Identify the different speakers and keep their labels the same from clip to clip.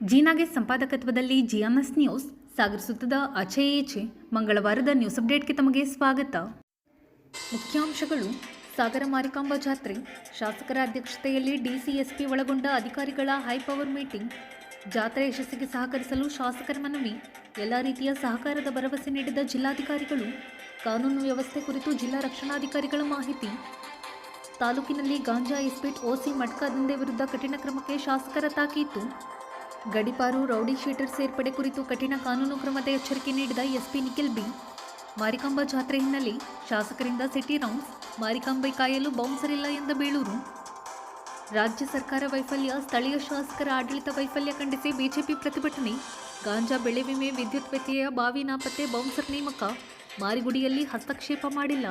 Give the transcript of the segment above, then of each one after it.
Speaker 1: ಜೀನಾಗೆ ಸಂಪಾದಕತ್ವದಲ್ಲಿ GMS news ಸಾಗರಿಸುತ್ತದೆ ಆಚೆ ಈಚೆ. ಮಂಗಳವಾರದ news ಅಪ್ಡೇಟ್ಗೆ ತಮಗೆ ಸ್ವಾಗತ. ಮುಖ್ಯಾಂಶಗಳು: ಸಾಗರ ಮಾರಿಕಾಂಬಾ ಜಾತ್ರೆ, ಶಾಸಕರ ಅಧ್ಯಕ್ಷತೆಯಲ್ಲಿ ಡಿಸಿಎಸ್ಪಿ ಒಳಗೊಂಡ ಅಧಿಕಾರಿಗಳ ಹೈಪವರ್ ಮೀಟಿಂಗ್. ಜಾತ್ರೆ ಯಶಸ್ಸಿಗೆ ಸಹಕರಿಸಲು ಶಾಸಕರ ಮನವಿ. ಎಲ್ಲ ರೀತಿಯ ಸಹಕಾರದ ಭರವಸೆ ನೀಡಿದ ಜಿಲ್ಲಾಧಿಕಾರಿಗಳು. ಕಾನೂನು ವ್ಯವಸ್ಥೆ ಕುರಿತು ಜಿಲ್ಲಾ ರಕ್ಷಣಾಧಿಕಾರಿಗಳ ಮಾಹಿತಿ. ತಾಲೂಕಿನಲ್ಲಿ ಗಾಂಜಾ ಇಸ್ಪೀಟ್ ಓಸಿ ಮಟ್ಕಾ ದಂಧೆ ವಿರುದ್ಧ ಕಠಿಣ ಕ್ರಮಕ್ಕೆ ಶಾಸಕರ ತಾಕೀತು. ಗಡಿಪಾರು ರೌಡಿ ಶೀಟರ್ ಸೇರ್ಪಡೆ ಕುರಿತು ಕಠಿಣ ಕಾನೂನು ಕ್ರಮದ ಎಚ್ಚರಿಕೆ ನೀಡಿದ ಎಸ್ಪಿ ನಿಖಿಲ್ ಬಿ. ಮಾರಿಕಾಂಬಾ ಜಾತ್ರೆ ಹಿನ್ನೆಲೆ ಶಾಸಕರಿಂದ ಸಿಟಿ ರೌಂಡ್ಸ್. ಮಾರಿಕಾಂಬೆ ಕಾಯಲು ಬೌನ್ಸರ್ ಇಲ್ಲ ಎಂದ ಬೇಳೂರು. ರಾಜ್ಯ ಸರ್ಕಾರ ವೈಫಲ್ಯ, ಸ್ಥಳೀಯ ಶಾಸಕರ ಆಡಳಿತ ವೈಫಲ್ಯ ಖಂಡಿಸಿ ಬಿಜೆಪಿ ಪ್ರತಿಭಟನೆ. ಗಾಂಜಾ ಬೆಳೆ ವಿಮೆ, ವಿದ್ಯುತ್ ವ್ಯತ್ಯಯ, ಬಾವಿ ನಾಪತ್ತೆ, ಬೌನ್ಸರ್ ನೇಮಕ. ಮಾರಿಗುಡಿಯಲ್ಲಿ ಹಸ್ತಕ್ಷೇಪ ಮಾಡಿಲ್ಲ.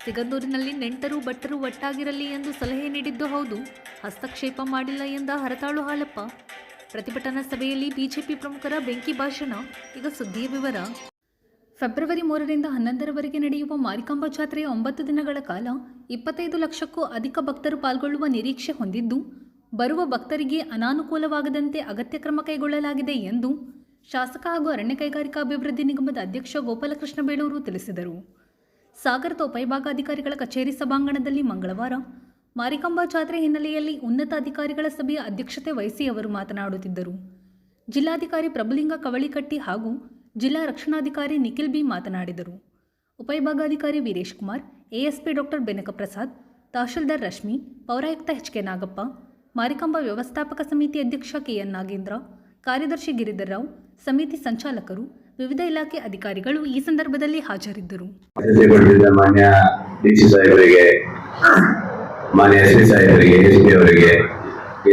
Speaker 1: ಸಿಗಂದೂರಿನಲ್ಲಿ ನೆಂಟರು ಭಟ್ಟರು ಒಟ್ಟಾಗಿರಲಿ ಎಂದು ಸಲಹೆ ನೀಡಿದ್ದು ಹೌದು, ಹಸ್ತಕ್ಷೇಪ ಮಾಡಿಲ್ಲ ಎಂದ ಹರತಾಳು ಹಾಲಪ್ಪ. ಪ್ರತಿಭಟನಾ ಸಭೆಯಲ್ಲಿ ಬಿಜೆಪಿ ಪ್ರಮುಖರ ಬೆಂಕಿ ಭಾಷಣ. ಈಗ ಸುದ್ದಿಯ ವಿವರ. ಫೆಬ್ರವರಿ 3ರಿಂದ 11ರವರೆಗೆ ನಡೆಯುವ ಮಾರಿಕಾಂಬಾ ಜಾತ್ರೆಯ 9 ದಿನಗಳ ಕಾಲ 25 ಲಕ್ಷಕ್ಕೂ ಅಧಿಕ ಭಕ್ತರು ಪಾಲ್ಗೊಳ್ಳುವ ನಿರೀಕ್ಷೆ ಹೊಂದಿದ್ದು, ಬರುವ ಭಕ್ತರಿಗೆ ಅನಾನುಕೂಲವಾಗದಂತೆ ಅಗತ್ಯ ಕ್ರಮ ಕೈಗೊಳ್ಳಲಾಗಿದೆ ಎಂದು ಶಾಸಕ ಹಾಗೂ ಅರಣ್ಯ ಕೈಗಾರಿಕಾ ಅಭಿವೃದ್ಧಿ ನಿಗಮದ ಅಧ್ಯಕ್ಷ ಗೋಪಾಲಕೃಷ್ಣ ಬೇಳೂರು ತಿಳಿಸಿದರು. ಸಾಗರದ ಉಪವಿಭಾಗಾಧಿಕಾರಿಗಳ ಕಚೇರಿ ಸಭಾಂಗಣದಲ್ಲಿ ಮಂಗಳವಾರ ಮಾರಿಕಾಂಬಾ ಜಾತ್ರೆ ಹಿನ್ನೆಲೆಯಲ್ಲಿ ಉನ್ನತ ಅಧಿಕಾರಿಗಳ ಸಭೆಯ ಅಧ್ಯಕ್ಷತೆ ವಹಿಸಿ ಅವರು ಮಾತನಾಡುತ್ತಿದ್ದರು. ಜಿಲ್ಲಾಧಿಕಾರಿ ಪ್ರಭುಲಿಂಗ ಕವಳಿಕಟ್ಟಿ ಹಾಗೂ ಜಿಲ್ಲಾ ರಕ್ಷಣಾಧಿಕಾರಿ ನಿಖಿಲ್ ಬಿ ಮಾತನಾಡಿದರು. ಉಪವಿಭಾಗಾಧಿಕಾರಿ ವೀರೇಶ್ ಕುಮಾರ್, ಎಎಸ್ಪಿ ಡಾಕ್ಟರ್ ಬೆನಕ ಪ್ರಸಾದ್, ತಹಶೀಲ್ದಾರ್ ರಶ್ಮಿ, ಪೌರಾಯುಕ್ತ ಎಚ್.ಕೆ. ನಾಗಪ್ಪ, ಮಾರಿಕಾಂಬಾ ವ್ಯವಸ್ಥಾಪಕ ಸಮಿತಿ ಅಧ್ಯಕ್ಷ ಕೆಎನ್ ನಾಗೇಂದ್ರ, ಕಾರ್ಯದರ್ಶಿ ಗಿರಿಧರ್ ರಾವ್, ಸಮಿತಿ ಸಂಚಾಲಕರು, ವಿವಿಧ ಇಲಾಖೆ ಅಧಿಕಾರಿಗಳು ಈ ಸಂದರ್ಭದಲ್ಲಿ ಹಾಜರಿದ್ದರು.
Speaker 2: ಮಾನ್ಯ ಎಸ್ಪಿ ಸಾಹೇಬರಿಗೆ, ಎಸ್ಪಿ ಅವರಿಗೆ,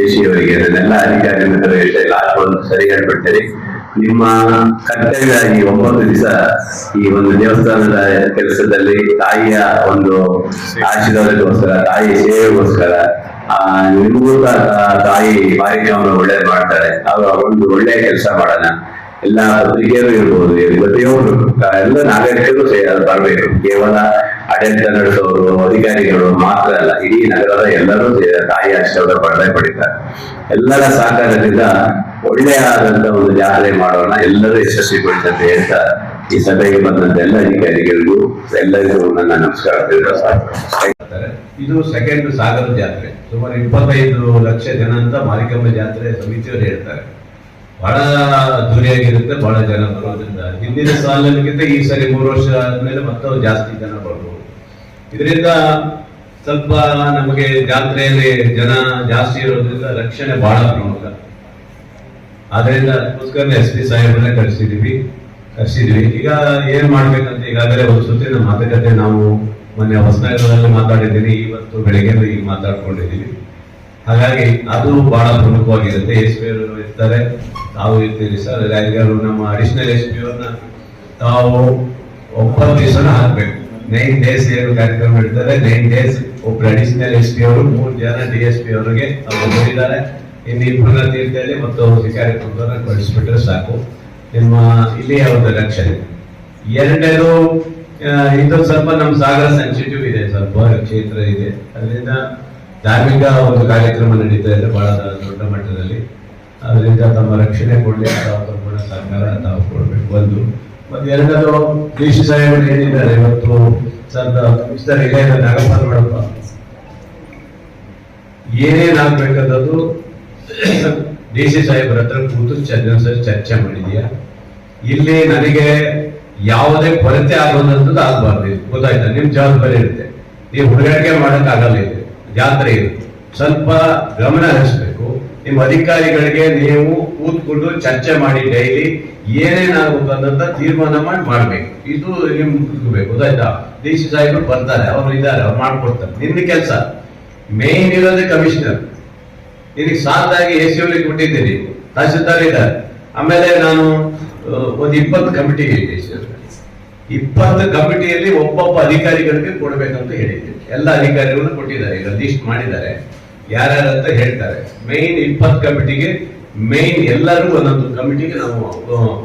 Speaker 2: ಎಸಿ ಅವರಿಗೆ, ನನ್ನೆಲ್ಲ ಅಧಿಕಾರಿ ಮಿತ್ರರಿಗೆ ಲಾಸ್ಟ್ ಸರಿ ಹೇಳ್ಬಿಡ್ತೀರಿ. ನಿಮ್ಮ ಕರ್ತವ್ಯ ಈ 9 ದಿವಸ ಈ ಒಂದು ದೇವಸ್ಥಾನದ ಕೆಲಸದಲ್ಲಿ ತಾಯಿಯ ಒಂದು ಆಶೀರ್ವಾದಕ್ಕೋಸ್ಕರ, ತಾಯಿ ಸೇವೆಗೋಸ್ಕರ ನಿಮಗೂ ತಾಯಿ ಮಾರಿಕಾಂಬಾ ಒಳ್ಳೇದು ಮಾಡ್ತಾರೆ. ಅವರ ಒಂದು ಒಳ್ಳೆಯ ಕೆಲಸ ಮಾಡೋಣ. ಎಲ್ಲ ಪತ್ರಿಕೆಯರು ಇರ್ಬೋದು, ಪ್ರತಿಯೊಬ್ಬರು ಎಲ್ಲ ನಾಗರಿಕರು ಬರಬೇಕು. ಕೇವಲ ಆಡಳಿತ ನಡೆಸೋರು, ಅಧಿಕಾರಿಗಳು ಮಾತ್ರ ಅಲ್ಲ, ಇಡೀ ನಗರದ ಎಲ್ಲರೂ ತಾಯಿ ಆಶೀರ್ವಾದ ಪಡಿತಾರೆ. ಎಲ್ಲರ ಸಹಕಾರದಿಂದ ಒಳ್ಳೆಯಾದಂತ ಒಂದು ಜಾತ್ರೆ ಮಾಡೋಣ, ಎಲ್ಲರೂ ಯಶಸ್ವಿಗೊಳಿಸಂತ ಹೇಳ್ತಾ ಈ ಸಭೆಗೆ ಬಂದಂತ ಎಲ್ಲ ಅಧಿಕಾರಿಗಳಿಗೂ ಎಲ್ಲರಿಗೂ ನನ್ನ ನಮಸ್ಕಾರ.
Speaker 3: ಇದು ಸೆಕೆಂಡ್ ಸಾಗರ ಜಾತ್ರೆ. ಸುಮಾರು 25 ಲಕ್ಷ ಜನ ಅಂತ ಮಾರಿಕಾಂಬಾ ಜಾತ್ರೆ ಸಮಿತಿಯವರು ಹೇಳ್ತಾರೆ. ಬಹಳ ಅದ್ದೂರಿಯಾಗಿರುತ್ತೆ, ಬಹಳ ಜನ ಬರೋದ್ರಿಂದ ಹಿಂದಿನ ಸಾಲಿನಕ್ಕಿಂತ ಈ ಸರಿ 3 ವರ್ಷ ಆದ್ಮೇಲೆ ಮತ್ತೂ ಜಾಸ್ತಿ ಜನ ಬರ್ಬೋದು. ಇದರಿಂದ ಸ್ವಲ್ಪ ನಮಗೆ ಜಾತ್ರೆಯಲ್ಲಿ ಜನ ಜಾಸ್ತಿ ಇರೋದ್ರಿಂದ ರಕ್ಷಣೆ ಬಹಳ ಪ್ರಮುಖ. ಆದ್ರಿಂದ ಅದಕ್ಕೋಸ್ಕರ ಎಸ್ಪಿ ಸಾಹೇಬ್ರನ್ನೇ ಕರೆಸಿದ್ವಿ. ಈಗ ಏನ್ ಮಾಡ್ಬೇಕಂತ ಈಗಾಗಲೇ ಒಂದು ಸುತ್ತಿನ ಮಾತುಕತೆ ನಾವು ಮೊನ್ನೆ ಹೊಸನಗರದಲ್ಲಿ ಮಾತಾಡಿದ್ದೀವಿ, ಇವತ್ತು ಬೆಳಗ್ಗೆ ಈಗ ಮಾತಾಡ್ಕೊಂಡಿದ್ದೀವಿ. ಹಾಗಾಗಿ ಅದು ಬಹಳ ಪ್ರಮುಖವಾಗಿರುತ್ತೆ. ಎಸ್ಪಿ ಅವರು ಇರ್ತಾರೆ, ತಾವು ಇರ್ತೀರಿ ಸರ್. ನಮ್ಮ ಅಡಿಷನಲ್ ಎಸ್ಪಿ ಅವ್ರನ್ನ ತಾವು 9 ದಿವಸನ ಹಾಕ್ಬೇಕು. 9 ಡೇಸ್ ಏನು ಕಾರ್ಯಕ್ರಮ ಇಡ್ತಾರೆ, 9 ಡೇಸ್ ಒಬ್ರು ಅಡಿಷನಲ್ ಎಸ್ಪಿ ಅವರು, 3 ಜನ DSP ಅವರಿಗೆ ಹೋಗಿದ್ದಾರೆ. ಇನ್ನು ಇಬ್ಬರನ್ನ ತೀರ್ಥಹಳ್ಳಿ ಮತ್ತು ಶಿಕಾರಿ ಕುಂದೂರನ್ನ ಕಳಿಸ್ಬಿಟ್ರೆ ಸಾಕು. ನಿಮ್ಮ ಇಲ್ಲಿ ಅವ್ರದ್ದು ರಕ್ಷಣೆ. ಎರಡನೇದು, ಇದು ಸ್ವಲ್ಪ ನಮ್ಮ ಸಾಗರ ಸೆನ್ಸಿಟಿವ್ ಇದೆ, ಸ್ವಲ್ಪ ಕ್ಷೇತ್ರ ಇದೆ. ಅದರಿಂದ ಧಾರ್ಮಿಕ ಒಂದು ಕಾರ್ಯಕ್ರಮ ನಡೀತಾ ಇದೆ ಬಹಳ ದೊಡ್ಡ ಮಟ್ಟದಲ್ಲಿ. ಅದರಿಂದ ತಮ್ಮ ರಕ್ಷಣೆ ಕೊಡಲಿ, ಸಂಪೂರ್ಣ ಸಹಕಾರ ತಾವು ಕೊಡ್ಬೇಕು. ಒಂದು ಎರಡನೇದು, DC ಸಾಹೇಬರು ಹೇಳಿದ್ದಾರೆ ಇವತ್ತು ಸರ್ ಇಲ್ಲೇ ನಾಗಪ್ಪ ನೋಡಪ್ಪ, ಏನೇನಾಗ್ಬೇಕನ್ನೋದು DC ಸಾಹೇಬರ ಹತ್ರ ಕೂತು ಚರ್ಚೆ ಮಾಡಿದ್ಯಾ? ಇಲ್ಲಿ ನನಗೆ ಯಾವುದೇ ಕೊರತೆ ಆಗೋದಂತದ್ದು ಆಗ್ಬಾರ್ದು. ಗೊತ್ತಾಯ್ತಾ? ನಿಮ್ ಜವಾಬ್ದಾರಿ ಇರುತ್ತೆ. ನೀವು ಹುಡುಗಾಟಿಕೆ ಮಾಡಕ್ ಆಗಲ್ಲ. ಇದೆ ಜಾತ್ರೆ ಇರುತ್ತೆ, ಸ್ವಲ್ಪ ಗಮನ ಹರಿಸ್ಬೇಕು. ನಿಮ್ಮ ಅಧಿಕಾರಿಗಳಿಗೆ ನೀವು ಕೂತ್ಕೊಂಡು ಚರ್ಚೆ ಮಾಡಿ ಡೈಲಿ ಏನೇನಾಗಬೇಕು ಅನ್ನೋದ ತೀರ್ಮಾನ ಮಾಡ್ಬೇಕು. ಇದು ನಿಮ್ಗೆ ಗೊತ್ತಾಯ್ತಾ? DC ಸಾಹೇಬರು ಬರ್ತಾರೆ, ಅವ್ರು ಇದ್ದಾರೆ, ಅವ್ರು ಮಾಡ್ಕೊಡ್ತಾರೆ. ನಿನ್ನ ಕೆಲಸ ಮೇನ್ ಇರೋದೇ ಕಮಿಷನರ್. ನಿನಗೆ ಸಾಧಾಗಿ AC ಅವ್ರಿಗೆ ಕೊಟ್ಟಿದ್ದೀರಿ, ತಹಸೀಲ್ದಾರ್ ಇದ್ದಾರೆ. ಆಮೇಲೆ ನಾನು ಒಂದು 20 ಕಮಿಟಿ ಇದೆ. 20 ಕಮಿಟಿಯಲ್ಲಿ ಒಬ್ಬೊಬ್ಬ ಅಧಿಕಾರಿಗಳಿಗೆ ಕೊಡ್ಬೇಕಂತ ಹೇಳಿದ್ದೀನಿ. ಎಲ್ಲ ಅಧಿಕಾರಿಗಳು ಕೊಟ್ಟಿದ್ದಾರೆ, ಈಗ ಲಿಸ್ಟ್ ಮಾಡಿದ್ದಾರೆ, ಯಾರ್ಯಾರಂತ ಹೇಳ್ತಾರೆ. ಮೈನ್ 20 ಕಮಿಟಿಗೆ ಮೈನ್ ಎಲ್ಲರೂ ಒಂದೊಂದು ಕಮಿಟಿಗೆ ನಾವು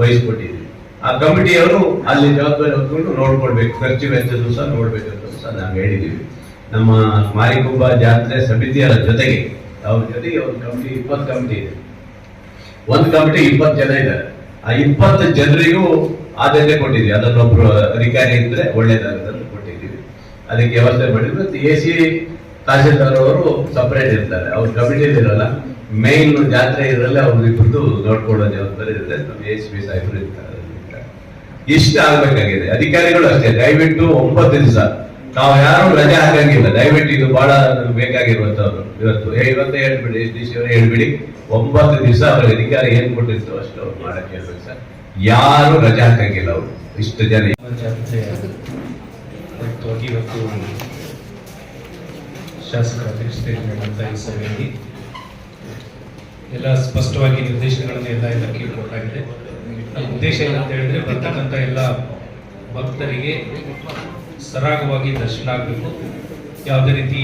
Speaker 3: ವಹಿಸ್ಕೊಟ್ಟಿದ್ದೀವಿ. ಆ ಕಮಿಟಿಯವರು ಅಲ್ಲಿ ಜವಾಬ್ದಾರಿ ಹೊತ್ಕೊಂಡು ನೋಡ್ಕೊಳ್ಬೇಕು, ಖರ್ಚು ವೆಚ್ಚದ್ದು ಸಹ ನೋಡ್ಬೇಕಂತ ಸಹ ನಾವು ಹೇಳಿದ್ದೀವಿ. ನಮ್ಮ ಮಾರಿಕುಂಬ ಜಾತ್ರೆ ಸಮಿತಿಯರ ಜೊತೆಗೆ ಅವ್ರ ಜೊತೆಗೆ ಒಂದು ಕಮಿಟಿ 20 ಕಮಿಟಿ ಇದೆ. ಒಂದು ಕಮಿಟಿ 20 ಜನ ಇದ್ದಾರೆ. ಆ 20 ಜನರಿಗೂ ಆದ್ಯತೆ ಕೊಟ್ಟಿದ್ದೀವಿ. ಅದನ್ನೊಬ್ರು ಅಧಿಕಾರಿ ಇದ್ರೆ ಒಳ್ಳೇದಾಗುತ್ತೆ ಕೊಟ್ಟಿದ್ದೀವಿ. ಅದಕ್ಕೆ ವ್ಯವಸ್ಥೆ ಮಾಡಿದ್ರು. AC ತಹಸೀಲ್ದಾರ್ ಅವರು ಸಪರೇಟ್ ಇರ್ತಾರೆ, ಅವ್ರ ಕಮಿಟಿಯಲ್ಲಿ ಇರಲ್ಲ. ಮೇನ್ ಜಾತ್ರೆ ಇರಲ್ಲ, ಅವ್ರಿಬ್ರದ್ದು ನೋಡ್ಕೊಳ್ಳೋ ಜವಾಬ್ದಾರಿ ಇರುತ್ತೆ. ನಮ್ಮ ASP ಸಾಹೇಬರು ಇರ್ತಾರೆ. ಇಷ್ಟ ಆಗ್ಬೇಕಾಗಿದೆ. ಅಧಿಕಾರಿಗಳು ಅಷ್ಟೇ, ದಯವಿಟ್ಟು 9 ದಿವಸ ನಾವು ಯಾರು ರಜೆ ಹಾಕಂಗಿಲ್ಲ. ದಯವಿಟ್ಟು ಇದು ಬಹಳ ಬೇಕಾಗಿರುವಂತವ್ರು. ಇವತ್ತೇ ಹೇಳ್ಬಿಡಿ, SDC ಅವರೇ ಹೇಳ್ಬಿಡಿ, 9 ದಿವಸ ಅವ್ರ ಅಧಿಕಾರಿ ಏನ್ ಕೊಟ್ಟಿರ್ತಾರೋ ಅಷ್ಟು ಅವ್ರು ಮಾಡಕ್ಕೆ ಹೇಳ್ಬೇಕು ಸರ್. ಯಾರು ರಜೆ ಹಾಕಂಗಿಲ್ಲ ಅವರು. ಇಷ್ಟು ಜನ
Speaker 4: ಜಾತ್ರೆ ಇವತ್ತು ಶಾಸಕರ ಅಧ್ಯಕ್ಷತೆಯಲ್ಲಿ ನಡೆದಂಥ ಈ ಸಭೆಯಲ್ಲಿ ಎಲ್ಲ ಸ್ಪಷ್ಟವಾಗಿ ನಿರ್ದೇಶನಗಳನ್ನು ಎಲ್ಲ ಇಲಾಖೆಗೆ ಕೊಟ್ಟಾಗಿದೆ. ನಮ್ಮ ಉದ್ದೇಶ ಏನಂತ ಹೇಳಿದ್ರೆ, ಬರ್ತಕ್ಕಂಥ ಎಲ್ಲ ಭಕ್ತರಿಗೆ ಸರಾಗವಾಗಿ ದರ್ಶನ ಆಗಬೇಕು. ಯಾವುದೇ ರೀತಿ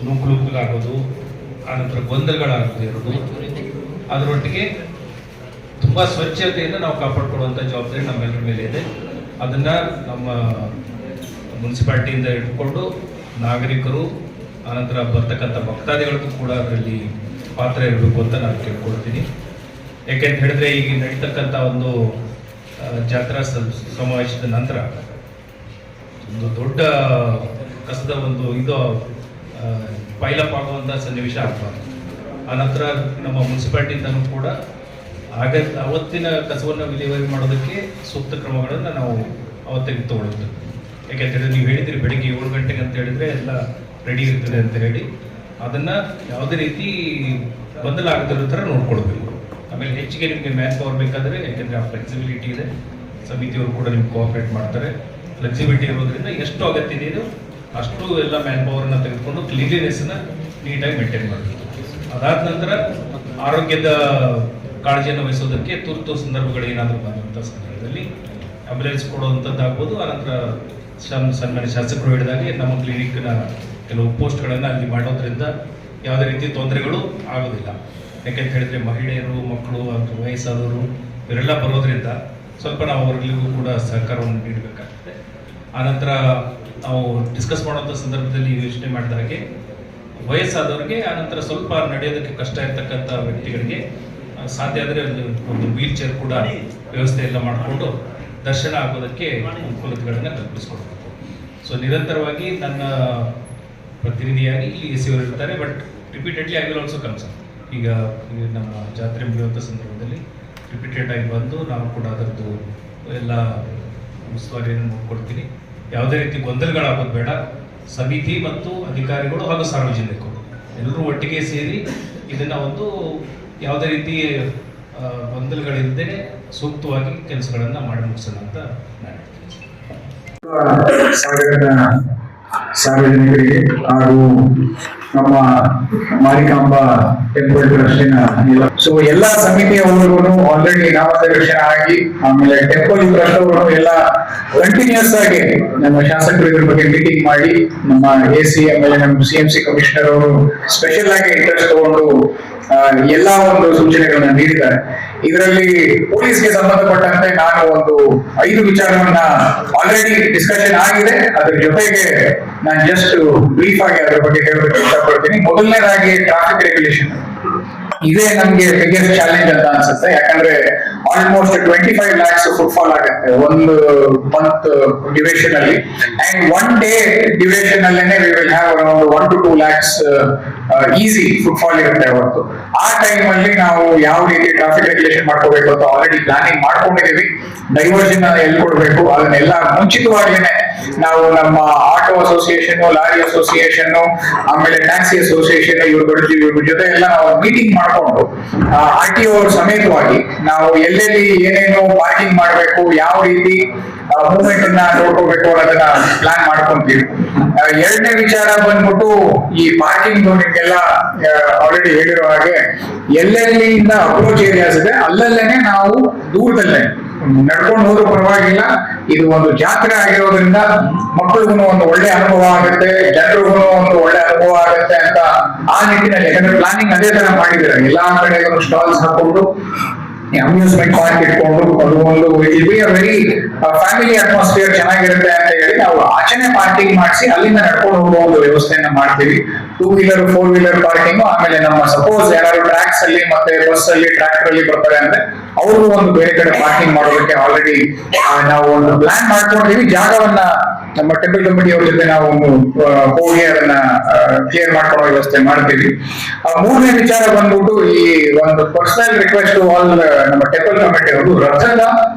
Speaker 4: ನೂಕುನುಗ್ಗಲಾಗೋದು, ಆನಂತರ ಗೊಂದಲಗಳಾಗದೇ ಇರೋದು, ಅದರೊಟ್ಟಿಗೆ ತುಂಬ ಸ್ವಚ್ಛತೆಯನ್ನು ನಾವು ಕಾಪಾಡಿಕೊಳ್ಳುವಂಥ ಜವಾಬ್ದಾರಿ ನಮ್ಮೆಲ್ಲರ ಮೇಲೆ ಇದೆ. ಅದನ್ನು ನಮ್ಮ ಮುನ್ಸಿಪಾಲ್ಟಿಯಿಂದ ಹಿಡ್ಕೊಂಡು ನಾಗರಿಕರು, ಆನಂತರ ಬರ್ತಕ್ಕಂಥ ಭಕ್ತಾದಿಗಳಿಗೂ ಕೂಡ ಅದರಲ್ಲಿ ಪಾತ್ರ ಇರಬೇಕು ಅಂತ ನಾನು ಕೇಳ್ಕೊಳ್ತೀನಿ. ಯಾಕೆಂತ ಹೇಳಿದ್ರೆ, ಈಗ ನಡೀತಕ್ಕಂಥ ಒಂದು ಜಾತ್ರಾ ಸಮಾವೇಶದ ನಂತರ ಒಂದು ದೊಡ್ಡ ಕಸದ ಒಂದು ಇದು ಪೈಲಪ್ ಆಗುವಂಥ ಸನ್ನಿವೇಶ ಆಗ್ಬಾರ್ದು. ಆನಂತರ ನಮ್ಮ ಮುನ್ಸಿಪಾಲ್ಟಿಯಿಂದನೂ ಕೂಡ ಅವತ್ತಿನ ಕಸವನ್ನು ವಿಲೇವಾರಿ ಮಾಡೋದಕ್ಕೆ ಸೂಕ್ತ ಕ್ರಮಗಳನ್ನು ನಾವು ಅವತ್ತಿಗೆ ತಗೊಳ್ತೀವಿ. ಯಾಕೆಂತೇಳಿದ್ರೆ, ನೀವು ಹೇಳಿದ್ರಿ ಬೆಳಿಗ್ಗೆ 7 ಗಂಟೆಗೆ ಅಂತ ಹೇಳಿದ್ರೆ ಎಲ್ಲ ರೆಡಿ ಇರ್ತದೆ ಅಂತ ಹೇಳಿ, ಅದನ್ನು ಯಾವುದೇ ರೀತಿ ಗೊಂದಲ ಆಗದಿರೋ ಥರ ನೋಡ್ಕೊಳ್ಬೇಕು. ಆಮೇಲೆ ಹೆಚ್ಚಿಗೆ ನಿಮಗೆ ಮ್ಯಾನ್ ಪವರ್ ಬೇಕಾದರೆ, ಯಾಕೆಂದರೆ ಆ ಫ್ಲೆಕ್ಸಿಬಿಲಿಟಿ ಇದೆ, ಸಮಿತಿಯವರು ಕೂಡ ನಿಮ್ಗೆ ಕೋಆಪ್ರೇಟ್ ಮಾಡ್ತಾರೆ. ಫ್ಲೆಕ್ಸಿಬಿಲಿಟಿ ಇರೋದ್ರಿಂದ ಎಷ್ಟು ಅಗತ್ಯ ಇದೆಯೋ ಅಷ್ಟು ಎಲ್ಲ ಮ್ಯಾನ್ ಪವರನ್ನು ತೆಗೆದುಕೊಂಡು ಕ್ಲೀನ್ಲಿನೆಸ್ನ ನೀಟಾಗಿ ಮೇಂಟೈನ್ ಮಾಡಬೇಕು. ಅದಾದ ನಂತರ ಆರೋಗ್ಯದ ಕಾಳಜಿಯನ್ನು ವಹಿಸೋದಕ್ಕೆ ತುರ್ತು ಸಂದರ್ಭಗಳು ಏನಾದರೂ ಬಂದಂಥ ಸಂದರ್ಭದಲ್ಲಿ ಆಂಬ್ಯುಲೆನ್ಸ್ ಕೊಡುವಂಥದ್ದಾಗ್ಬೋದು. ಆನಂತರ ಸನ್ಮಾನ್ಯ ಶಾಸಕರು ಹೇಳಿದಾಗೆ ನಮ್ಮ ಕ್ಲಿನಿಕ್ನ ಕೆಲವು ಪೋಸ್ಟ್ಗಳನ್ನು ಅಲ್ಲಿ ಮಾಡೋದ್ರಿಂದ ಯಾವುದೇ ರೀತಿ ತೊಂದರೆಗಳು ಆಗೋದಿಲ್ಲ. ಯಾಕೆಂತ ಹೇಳಿದ್ರೆ, ಮಹಿಳೆಯರು, ಮಕ್ಕಳು, ಅಥವಾ ವಯಸ್ಸಾದವರು ಇವರೆಲ್ಲ ಬರೋದ್ರಿಂದ ಸ್ವಲ್ಪ ನಾವು ಅವರಿಗೂ ಕೂಡ ಸಹಕಾರವನ್ನು ನೀಡಬೇಕಾಗ್ತದೆ. ಆನಂತರ ನಾವು ಡಿಸ್ಕಸ್ ಮಾಡುವಂಥ ಸಂದರ್ಭದಲ್ಲಿ ಯೋಚನೆ ಮಾಡಿದ ಹಾಗೆ, ವಯಸ್ಸಾದವ್ರಿಗೆ, ಆನಂತರ ಸ್ವಲ್ಪ ನಡೆಯೋದಕ್ಕೆ ಕಷ್ಟ ಇರತಕ್ಕಂಥ ವ್ಯಕ್ತಿಗಳಿಗೆ ಸಾಧ್ಯ ಆದರೆ ಒಂದು ವೀಲ್ ಚೇರ್ ಕೂಡ ವ್ಯವಸ್ಥೆ ಎಲ್ಲ ಮಾಡಿಕೊಂಡು ದರ್ಶನ ಆಗೋದಕ್ಕೆ ಅನುಕೂಲತೆಗಳನ್ನು ಕಲ್ಪಿಸ್ಕೊಡ್ಬೇಕು. ಸೊ ನಿರಂತರವಾಗಿ ನನ್ನ ಪ್ರತಿನಿಧಿಯಾಗಿ ಇಲ್ಲಿ AC ಅವರು ಇರ್ತಾರೆ. But repeatedly I will also come sir. ಈಗ ನಮ್ಮ ಜಾತ್ರೆ ಮುಗಿಯುವಂಥ ಸಂದರ್ಭದಲ್ಲಿ ರಿಪೀಟೆಡ್ ಆಗಿ ಬಂದು ನಾವು ಕೂಡ ಅದರದ್ದು ಎಲ್ಲ ಉಸ್ತುವಾರಿಯನ್ನು ನೋಡ್ಕೊಳ್ತೀನಿ. ಯಾವುದೇ ರೀತಿ ಗೊಂದಲಗಳಾಗೋದು ಬೇಡ. ಸಮಿತಿ ಮತ್ತು ಅಧಿಕಾರಿಗಳು ಹಾಗೂ ಸಾರ್ವಜನಿಕರು ಎಲ್ಲರೂ ಒಟ್ಟಿಗೆ ಸೇರಿ ಇದನ್ನು ಒಂದು ಯಾವುದೇ ರೀತಿ ಗೊಂದಲಗಳಿಲ್ಲದೆ ಸೂಕ್ತವಾಗಿ ಕೆಲಸಗಳನ್ನು ಮಾಡಿ ಮುಗಿಸೋಣ ಅಂತ ನಾನು ಹೇಳ್ತೀನಿ.
Speaker 5: ಸಾರ್ವಜನಿಕರಿಗೆ ಹಾಗೂ ನಮ್ಮ ಮಾರಿಕಾಂಬ ಟೆಂಪಲ್ ಟ್ರಸ್ಟಿನ ಎಲ್ಲ ಸಮಿತಿಯವರಿಗೂ ಆಲ್ರೆಡಿ ನಾಮನಿರ್ದೇಶನ ಆಗಿ, ಆಮೇಲೆ ಟೆಂಪಲ್ ಟ್ರಸ್ಟ್ ಅವರು ಎಲ್ಲ ಕಂಟಿನ್ಯೂಸ್ ಆಗಿ ನಮ್ಮ ಶಾಸಕರು ಇದ್ರ ಬಗ್ಗೆ ಮೀಟಿಂಗ್ ಮಾಡಿ, ನಮ್ಮ AC ಆಮೇಲೆ ನಮ್ಮ CMC ಕಮಿಷನರ್ ಅವರು ಸ್ಪೆಷಲ್ ಆಗಿ ಇಂಟ್ರೆಸ್ಟ್ ತಗೊಂಡು ಎಲ್ಲಾ ಒಂದು ಸೂಚನೆಗಳನ್ನ ನೀಡಿದ್ದಾರೆ. ಇದರಲ್ಲಿ ಪೊಲೀಸ್ಗೆ ಸಂಬಂಧಪಟ್ಟಂತೆ ನಾನು ಒಂದು 5 ವಿಚಾರವನ್ನ ಆಲ್ರೆಡಿ ಡಿಸ್ಕಷನ್ ಆಗಿದೆ. ಅದ್ರ ಜೊತೆಗೆ ನಾನು ಜಸ್ಟ್ ಬ್ರೀಫ್ ಆಗಿ ಅದ್ರ ಬಗ್ಗೆ ಹೇಳಬೇಕು ಇಷ್ಟಪಡ್ತೀನಿ. ಮೊದಲನೇದಾಗಿ ಟ್ರಾಫಿಕ್ ರೆಗ್ಯುಲೇಷನ್. ಇದೇ ನಮ್ಗೆ ಬಿಗ್ಗೆಸ್ಟ್ ಚಾಲೆಂಜ್ ಅಂತ ಅನ್ಸುತ್ತೆ. ಯಾಕಂದ್ರೆ ಆಲ್ಮೋಸ್ಟ್ 25 lakhs ಫುಟ್ಫಾಲ್ ಆಗುತ್ತೆ ಒಂದು ಮಂತ್ ಡ್ಯೂರೇಷನ್ ಅಲ್ಲಿ, ಅಂಡ್ 1 day ಡ್ಯೂರೇಷನ್ ಅಲ್ಲೇನೆ we will have around 1 to 2 lakhs easy footfall ಇರುತ್ತೆ ಅವತ್ತು. ಆ ಟೈಮ್ ಅಲ್ಲಿ ನಾವು ಯಾವ ರೀತಿ ಟ್ರಾಫಿಕ್ ರೆಗ್ಯುಲೇಷನ್ ಮಾಡ್ಕೋಬೇಕು ಅಂತ ಆಲ್ರೆಡಿ ಪ್ಲಾನಿಂಗ್ ಮಾಡ್ಕೊಂಡಿದೀವಿ. ಡೈವರ್ಷನ್ ಎಲ್ಲಿ ಕೊಡ್ಬೇಕು ಅದನ್ನೆಲ್ಲ ಮುಂಚಿತವಾಗ್ಲೇನೆ ನಾವು ನಮ್ಮ ಆಟೋ ಅಸೋಸಿಯೇಷನ್, ಲಾರಿ ಅಸೋಸಿಯೇಷನ್, ಆಮೇಲೆ ಟ್ಯಾಕ್ಸಿ ಅಸೋಸಿಯೇಷನ್ ಇವ್ರ ಜೊತೆ ಎಲ್ಲ ನಾವು ಮೀಟಿಂಗ್ ಮಾಡ್ಕೊಂಡು RTO ಸಮೇತವಾಗಿ ನಾವು ಎಲ್ಲೆಲ್ಲಿ ಏನೇನು ಪಾರ್ಕಿಂಗ್ ಮಾಡಬೇಕು, ಯಾವ ರೀತಿ ಮೂವ್ಮೆಂಟ್ ಅನ್ನ ನೋಡ್ಕೋಬೇಕು ಅನ್ನೋದನ್ನ ಪ್ಲಾನ್ ಮಾಡ್ಕೊಂತೀವಿ. ಎರಡನೇ ವಿಚಾರ ಬಂದ್ಬಿಟ್ಟು ಈ ಪಾರ್ಕಿಂಗ್ ನಿಮ್ಗೆಲ್ಲ ಆಲ್ರೆಡಿ ಹೇಳಿರೋ ಹಾಗೆ ಎಲ್ಲೆಲ್ಲಿಂದ ಅಪ್ರೋಚ್ ಏರಿಯಾಸ್ ಇದೆ ಅಲ್ಲಲ್ಲೇನೆ ನಾವು ದೂರದಲ್ಲೇ ನಡ್ಕೊಂಡು ಹೋದ್ರೂ ಪರವಾಗಿಲ್ಲ. ಇದು ಒಂದು ಜಾತ್ರೆ ಆಗಿರೋದ್ರಿಂದ ಮಕ್ಕಳಿಗೂ ಒಂದು ಒಳ್ಳೆ ಅನುಭವ ಆಗುತ್ತೆ, ಜನರಿಗೂ ಒಂದು ಒಳ್ಳೆ ಅನುಭವ ಆಗುತ್ತೆ ಅಂತ ಆ ನಿಟ್ಟಿನಲ್ಲಿ, ಯಾಕಂದ್ರೆ ಪ್ಲಾನಿಂಗ್ ಅದೇ ತರ ಮಾಡಿದ್ದಾರೆ. ಎಲ್ಲಾ ಕಡೆ ಸ್ಟಾಲ್ಸ್ ಹಾಕೊಂಡು ಅಮ್ಯೂಸ್ಮೆಂಟ್ ಪಾರ್ಕ್ ಇಟ್ಕೊಂಡು ಅದು ಒಂದು it be a very family atmosphere ಚೆನ್ನಾಗಿರುತ್ತೆ ಅಂತ ಹೇಳಿ ನಾವು ಆಚೆನೆ ಪಾರ್ಕಿಂಗ್ ಮಾಡಿಸಿ ಅಲ್ಲಿಂದ ನಡ್ಕೊಂಡು ಹೋಗುವ ಒಂದು ವ್ಯವಸ್ಥೆಯನ್ನ ಮಾಡ್ತೀವಿ. 2 ವೀಲರ್ 4 ವೀಲರ್ ಪಾರ್ಕಿಂಗ್. ಆಮೇಲೆ ನಮ್ಮ ಸಪೋಸ್ ಯಾರು ಟ್ರ್ಯಾಕ್ಸ್ ಅಲ್ಲಿ ಮತ್ತೆ ಬಸ್ ಅಲ್ಲಿ ಟ್ರ್ಯಾಕ್ಟರ್ ಅಲ್ಲಿ ಬರ್ತಾರೆ ಅಂದ್ರೆ ಅವ್ರಿಗೂ ಒಂದು ಬೇರೆ ಕಡೆ ಪಾರ್ಕಿಂಗ್ ಮಾಡೋದಕ್ಕೆ ಆಲ್ರೆಡಿ ನಾವು ಒಂದು ಪ್ಲಾನ್ ಮಾಡ್ಕೊಂಡಿದೀವಿ. ಜಾಗವನ್ನ ನಮ್ಮ ಟೆಂಪಲ್ ಕಮಿಟಿ ಅವ್ರ ಜೊತೆ ನಾವು ಒಂದು ಹೋಗಿ ಅದನ್ನ ಕ್ಲಿಯರ್ ಮಾಡ್ಕೊಳ್ಳೋ ವ್ಯವಸ್ಥೆ ಮಾಡ್ತೀವಿ. ಮೂರನೇ ವಿಚಾರ ಬಂದ್ಬಿಟ್ಟು ಈ ಒಂದು ಪರ್ಸನಲ್ ರಿಕ್ವೆಸ್ಟ್ ಆಲ್ ನಮ್ಮ ಟೆಂಪಲ್ ಕಮಿಟಿ ಅವರು ರಥದ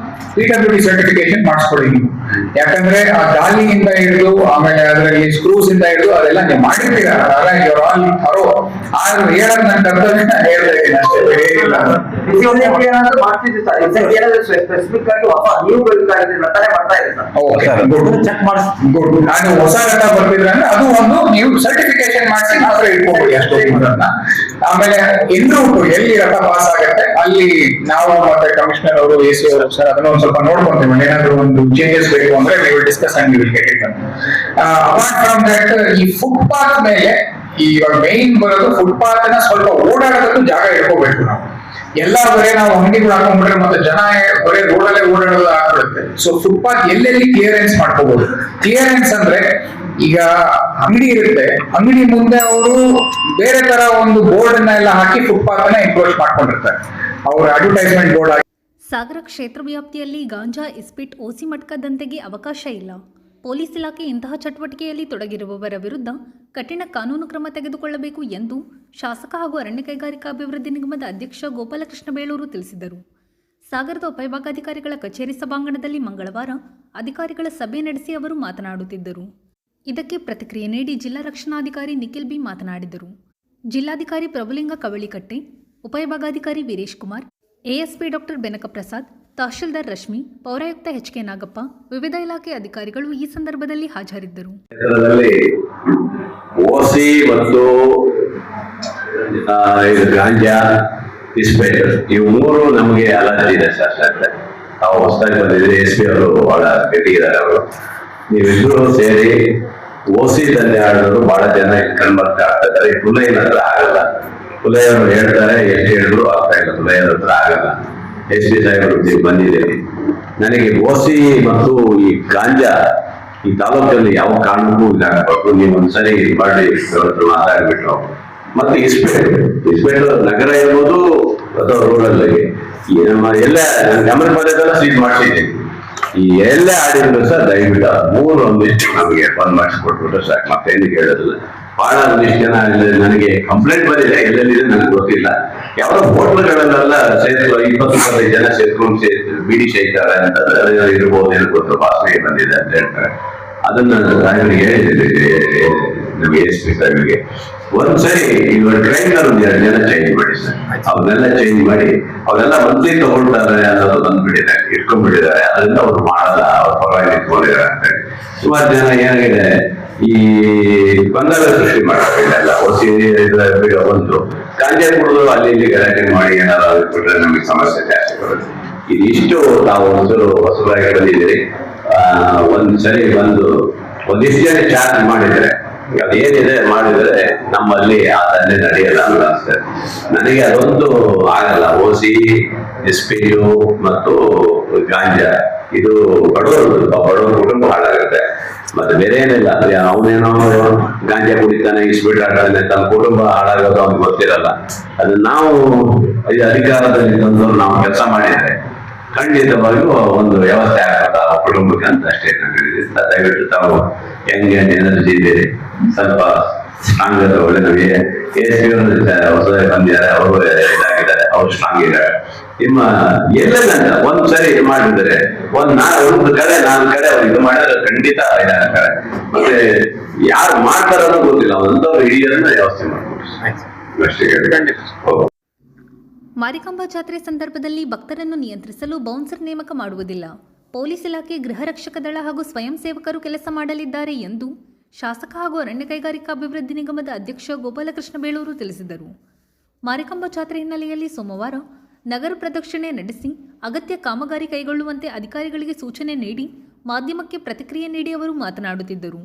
Speaker 5: PWD ಸರ್ಟಿಫಿಕೇಶನ್ ಮಾಡಿಸ್ಕೊಡಿ ನೀವು. ಯಾಕಂದ್ರೆ ಆ ಗಾಲಿಯಿಂದ ಹಿಡಿದು ಆಮೇಲೆ ಅದರಲ್ಲಿ ಸ್ಕ್ರೂಸ್ ಇಂದ ಹಿಡಿದು ಅದೆಲ್ಲ ನೀವು ಮಾಡಿರ್ತೀರಾ. ಹೇಳೋದ್ ನನ್ನ ಕರ್ತವ್ಯ ಹೇಳ್ತಾ ಇದ್ದೀನಿ ಅಷ್ಟೇ, ಬೇರೆ ಏನಿಲ್ಲ. ಅದು ಹೊಸ ರಥ ಬರ್ತಿದ್ರೆ ಅಂದ್ರೆ ಅದು ಒಂದು ನೀವು ಸರ್ಟಿಫಿಕೇಶನ್ ಮಾಡಿಸಿ ಮಾತ್ರ ಇಟ್ಕೊಬಿಡಿ ಅಷ್ಟೇ. ಆಮೇಲೆ ಎಂಟ್ರೂಟು ಎಲ್ಲಿ ರಥ ಪಾಸ್ ಆಗುತ್ತೆ ಅಲ್ಲಿ ನಾವು ಮತ್ತೆ ಕಮಿಷನರ್ ಅವರು AC ಅವರು ಸರ್ ಅದನ್ನ ಒಂದ್ ಸ್ವಲ್ಪ ನೋಡ್ಕೊಂತೀವಿ. ಏನಾದ್ರು ಒಂದು ಚೇಂಜಸ್ ಬೇಕು ಅಂದ್ರೆ ನೀವು discuss and will get it. Apart from that ಈ ಫುಟ್ಪಾತ್ ಮೇಲೆ ಇವಾಗ ಮೇನ್ ಬರೋದು ಫುಟ್ಪಾತ್ ನ ಸ್ವಲ್ಪ ಓಡಾಡೋದಕ್ಕೂ ಜಾಗ ಇಟ್ಕೋಬೇಕು ನಾವು. ಎಲ್ಲ ಬರೇ ನಾವು ಅಂಗಡಿಗಳು ಹಾಕೊಂಡ್ಬಿಟ್ರೆ ಮತ್ತೆ ಜನ ಬರೇ ರೋಡಲ್ಲೇ ಓಡಾಡೋದು ಆಗ್ಬಿಡುತ್ತೆ. ಸೊ ಫುಟ್ಪಾತ್ ಎಲ್ಲೆಲ್ಲಿ ಕ್ಲಿಯರೆನ್ಸ್ ಮಾಡ್ಕೋಬಹುದು. ಕ್ಲಿಯರೆನ್ಸ್ ಅಂದ್ರೆ ಈಗ ಅಂಗಡಿ ಇರುತ್ತೆ, ಅಂಗಡಿ ಮುಂದೆ ಅವರು ಬೇರೆ ತರ ಒಂದು ಬೋರ್ಡ್ ಅನ್ನ ಎಲ್ಲ ಹಾಕಿ ಫುಟ್ಪಾತ್ ಅನ್ನ ಎನ್ಕ್ರೋಚ್ ಮಾಡ್ಕೊಂಡಿರ್ತಾರೆ. ಅವ್ರ ಅಡ್ವರ್ಟೈಸ್ಮೆಂಟ್ ಬೋರ್ಡ್ ಆಗಿ.
Speaker 1: ಸಾಗರ ಕ್ಷೇತ್ರ ವ್ಯಾಪ್ತಿಯಲ್ಲಿ ಗಾಂಜಾ ಇಸ್ಪಿಟ್ ಓಸಿ ಮಟ್ಕ ದಂಧೆಗೆ ಅವಕಾಶ ಇಲ್ಲ. ಪೊಲೀಸ್ ಇಲಾಖೆ ಇಂತಹ ಚಟುವಟಿಕೆಯಲ್ಲಿ ತೊಡಗಿರುವವರ ವಿರುದ್ಧ ಕಠಿಣ ಕಾನೂನು ಕ್ರಮ ತೆಗೆದುಕೊಳ್ಳಬೇಕು ಎಂದು ಶಾಸಕ ಹಾಗೂ ಅರಣ್ಯ ಕೈಗಾರಿಕಾ ಅಭಿವೃದ್ಧಿ ನಿಗಮದ ಅಧ್ಯಕ್ಷ ಗೋಪಾಲಕೃಷ್ಣ ಬೇಳೂರು ತಿಳಿಸಿದರು. ಸಾಗರದ ಉಪವಿಭಾಗಾಧಿಕಾರಿಗಳ ಕಚೇರಿ ಸಭಾಂಗಣದಲ್ಲಿ ಮಂಗಳವಾರ ಅಧಿಕಾರಿಗಳ ಸಭೆ ನಡೆಸಿ ಅವರು ಮಾತನಾಡುತ್ತಿದ್ದರು. ಇದಕ್ಕೆ ಪ್ರತಿಕ್ರಿಯೆ ನೀಡಿ ಜಿಲ್ಲಾ ರಕ್ಷಣಾಧಿಕಾರಿ ನಿಖಿಲ್ ಬಿ ಮಾತನಾಡಿದರು. ಜಿಲ್ಲಾಧಿಕಾರಿ ಪ್ರಭುಲಿಂಗ ಕವಳಿಕಟ್ಟೆ, ಉಪವಿಭಾಗಾಧಿಕಾರಿ ವೀರೇಶ್ ಕುಮಾರ್, ASP ಡಾಕ್ಟರ್ ಬೆನಕ ಪ್ರಸಾದ್, ತಹಶೀಲ್ದಾರ್ ರಶ್ಮಿ, ಪೌರಾಯುಕ್ತ HK ನಾಗಪ್ಪ, ವಿವಿಧ ಇಲಾಖೆ ಅಧಿಕಾರಿಗಳು ಈ ಸಂದರ್ಭದಲ್ಲಿ ಹಾಜರಿದ್ದರು.
Speaker 2: ಓಸಿ ಮತ್ತು ಗಾಂಜಾ ಇಸ್ಪೇಟ್ ಇವು ಮೂರು ನಮಗೆ ಅಲರ್ಜಿ ಇದೆ ಸರ್. ನಾವು ಹೊಸದಾಗಿ ಬಂದಿದ್ದೀವಿ, SP ಅವರು ಬಹಳ ಗಟ್ಟಿಗಿದ್ದಾರೆ. ಅವರು ನೀವಿಬ್ರು ಸೇರಿ ಓಸಿ ದಂಧೆ ಆಡೋರು ಬಹಳ ಜನ ಇಟ್ಕೊಂಡು ಬರ್ತಾ ಇದ್ದಾರೆ. ಪುಲೈನ ಹತ್ರ ಆಗಲ್ಲ. ಪುಲೈಯವರು ಹೇಳ್ತಾರೆ, ಎಷ್ಟು ಹೇಳಿದ್ರು ಆಗ್ತಾ ಇಲ್ಲ. ಪುಲೈಯರ ಹತ್ರ ಆಗಲ್ಲ. SP ಸಾಹೇಬರು ಬಂದಿದ್ದೇನೆ. ನನಗೆ ಓಸಿ ಮತ್ತು ಈ ಗಾಂಜಾ ಈ ತಾಲೂಕಲ್ಲಿ ಯಾವ ಕಾರಣಕ್ಕೂ ಇದಾಗಬಾರ್ದು. ನೀವು ಒಂದ್ಸರಿ ಮಾಡಿ ಮಾತಾಡ್ಬಿಟ್ರು. ಮತ್ತೆ ಇಸ್ಪೇಟ್ ನಗರ ಇರ್ಬೋದು ಅಥವಾ ರೂರಲ್ ನಮ್ಮ ಎಲ್ಲ ಗಮನ ಪದೆಲ್ಲ ಸೀಟ್ ಮಾಡಿಸಿದ್ದೀನಿ. ಈ ಎಲ್ಲೇ ಆಡಿದ್ರು ಸರ್ ದಯವಿಟ್ಟು ಮೂರು ಒಂದಿಷ್ಟು ನಮಗೆ ಬಂದ್ ಮಾಡಿಸ್ಕೊಟ್ಬಿಟ್ರೆ ಸಾಕು. ಮತ್ತೇನು ಹೇಳೋದಿಲ್ಲ. ಬಹಳ ಒಂದಿಷ್ಟು ಜನ ನನಗೆ ಕಂಪ್ಲೇಂಟ್ ಬಂದಿದೆ, ಎಲ್ಲೆಲ್ಲಿದೆ ನನಗೆ ಗೊತ್ತಿಲ್ಲ. ಯಾವ ಹೋಟ್ಲ್ಗಳಲ್ಲೆಲ್ಲ 20-25 ಜನ ಸೇರ್ಕೊಂಡು ಬೀಡಿ ಸೇರ್ತಾರೆ ಅಂತ ಇರ್ಬೋದು, ಏನು ಗೊತ್ತು, ವಾಸನೆ ಬಂದಿದೆ ಅಂತ ಹೇಳ್ತಾರೆ. ಅದನ್ನ ಸಾಹೇಬರಿಗೆ ಹೇಳಿದ್ದೀವಿ, ನಮ್ಮ SP ಸಾಹೇಬರಿಗೆ. ಒಂದ್ಸರಿ ಇವಾಗ ಟ್ರೈನರ್ 2 ಜನ ಚೇಂಜ್ ಮಾಡಿ ಸರ್. ಅವನ್ನೆಲ್ಲ ಚೇಂಜ್ ಮಾಡಿ ಅವರೆಲ್ಲ ಮಂತ್ಲಿ ತಗೊಳ್ತಾರೆ ಅನ್ನೋದು ಬಂದ್ಬಿಟ್ಟಿದ್ದಾರೆ, ಇಟ್ಕೊಂಡ್ಬಿಟ್ಟಿದ್ದಾರೆ. ಅದರಿಂದ ಅವ್ರು ಮಾಡಲ್ಲ, ಅವ್ರ ಪರವಾಗಿ ಇಟ್ಕೊಂಡಿದ್ದಾರೆ ಅಂತ ಹೇಳಿ ಸುಮಾರು ಜನ ಏನಾಗಿದೆ ಈ ಗೊಂದಲ ಸೃಷ್ಟಿ ಮಾಡಲ್ಲ. ಓಸಿ ಒಂದು ಗಾಂಜಾ ಕುಡಿದು ಅಲ್ಲಿ ಇಲ್ಲಿ ಗಲಾಟೆ ಮಾಡಿ ಏನಾದ್ರು ಬಿಟ್ರೆ ನಮಗೆ ಸಮಸ್ಯೆ ಜಾಸ್ತಿ ಬರುತ್ತೆ. ಇದಿಷ್ಟು ತಾವು ಹೊಸದಾಗಿ ಬಂದಿದ್ದೀರಿ. ಒಂದ್ಸರಿ ಬಂದು ಒಂದಿಷ್ಟು ಜನ ಚಾರ್ಜ್ ಮಾಡಿದ್ರೆ ಅದೇನಿದೆ ಮಾಡಿದ್ರೆ ನಮ್ಮಲ್ಲಿ ಆ ದಂಧೆ ನಡೆಯಲ್ಲ ಅಂತ ಅನ್ಸುತ್ತೆ ನನಗೆ. ಅದೊಂದು ಆಗಲ್ಲ. ಓಸಿ SP ಮತ್ತು ಗಾಂಜಾ ಇದು ಬಡವರು ಕುಟುಂಬ ಹಾಳಾಗುತ್ತೆ. ಮತ್ತೆ ಬೇರೆ ಏನಿಲ್ಲ. ಅವನೇನೋ ಗಾಂಜಾ ಕುಡಿತಾನೆ, ಇಸ್ಬಿಟ್ ಆಡ್ತಾನೆ, ತನ್ನ ಕುಟುಂಬ ಹಾಳಾಗೋದು ಅವ್ನಿಗೆ ಗೊತ್ತಿರಲ್ಲ. ಅದನ್ನ ನಾವು ಅಧಿಕಾರದಲ್ಲಿ ತಂದವರು ನಾವು ಕೆಲಸ ಮಾಡಿದ್ರೆ ಖಂಡಿತವಾಗಿಯೂ ಒಂದು ವ್ಯವಸ್ಥೆ ಆಗತ್ತ ಕುಟುಂಬಕ್ಕೆ ಅಂತ ಅಷ್ಟೇ. ದಯವಿಟ್ಟು ತಾವು ಹೆಂಗೆ ಎನರ್ಜಿ ಇದ್ದೀರಿ, ಸ್ವಲ್ಪ ಸ್ಟ್ರಾಂಗ್ ಒಳ್ಳೆ ನಮಗೆ ASP ಹೊಸದಾಗಿ ಬಂದಿದ್ದಾರೆ, ಅವರು ಇದಾಗಿದ್ದಾರೆ, ಅವ್ರು ಸ್ಟ್ರಾಂಗ್ ಇದ್ದಾರೆ. ನಿಮ್ಮ ಎಲ್ಲೆಲ್ಲ ಒಂದ್ಸರಿ ಇದು ಮಾಡಿದ್ರೆ ಒಂದು ಕಡೆ 4 ಕಡೆ ಅವ್ರು ಇದು ಮಾಡಿದ್ರೆ ಖಂಡಿತ ಇದಾಗ್ತಾರೆ. ಮತ್ತೆ ಯಾರು ಮಾಡ್ತಾರೋ ಗೊತ್ತಿಲ್ಲ, ಒಂದವ್ರು ಹಿಡಿಯೋದನ್ನ ವ್ಯವಸ್ಥೆ ಮಾಡ್ಬೋದು ಅಷ್ಟೇ.
Speaker 1: ಮಾರಿಕಾಂಬಾ ಜಾತ್ರೆ ಸಂದರ್ಭದಲ್ಲಿ ಭಕ್ತರನ್ನು ನಿಯಂತ್ರಿಸಲು ಬೌನ್ಸರ್ ನೇಮಕ ಮಾಡುವುದಿಲ್ಲ. ಪೊಲೀಸ್ ಇಲಾಖೆ, ಗೃಹ ರಕ್ಷಕ ದಳ ಹಾಗೂ ಸ್ವಯಂ ಸೇವಕರು ಕೆಲಸ ಮಾಡಲಿದ್ದಾರೆ ಎಂದು ಶಾಸಕ ಹಾಗೂ ಅರಣ್ಯ ಕೈಗಾರಿಕಾ ಅಭಿವೃದ್ಧಿ ನಿಗಮದ ಅಧ್ಯಕ್ಷ ಗೋಪಾಲಕೃಷ್ಣ ಬೇಳೂರು ತಿಳಿಸಿದರು. ಮಾರಿಕಾಂಬಾ ಜಾತ್ರೆ ಹಿನ್ನೆಲೆಯಲ್ಲಿ ಸೋಮವಾರ ನಗರ ಪ್ರದಕ್ಷಿಣೆ ನಡೆಸಿ ಅಗತ್ಯ ಕಾಮಗಾರಿ ಕೈಗೊಳ್ಳುವಂತೆ ಅಧಿಕಾರಿಗಳಿಗೆ ಸೂಚನೆ ನೀಡಿ ಮಾಧ್ಯಮಕ್ಕೆ ಪ್ರತಿಕ್ರಿಯೆ ನೀಡಿ ಅವರು ಮಾತನಾಡುತ್ತಿದ್ದರು.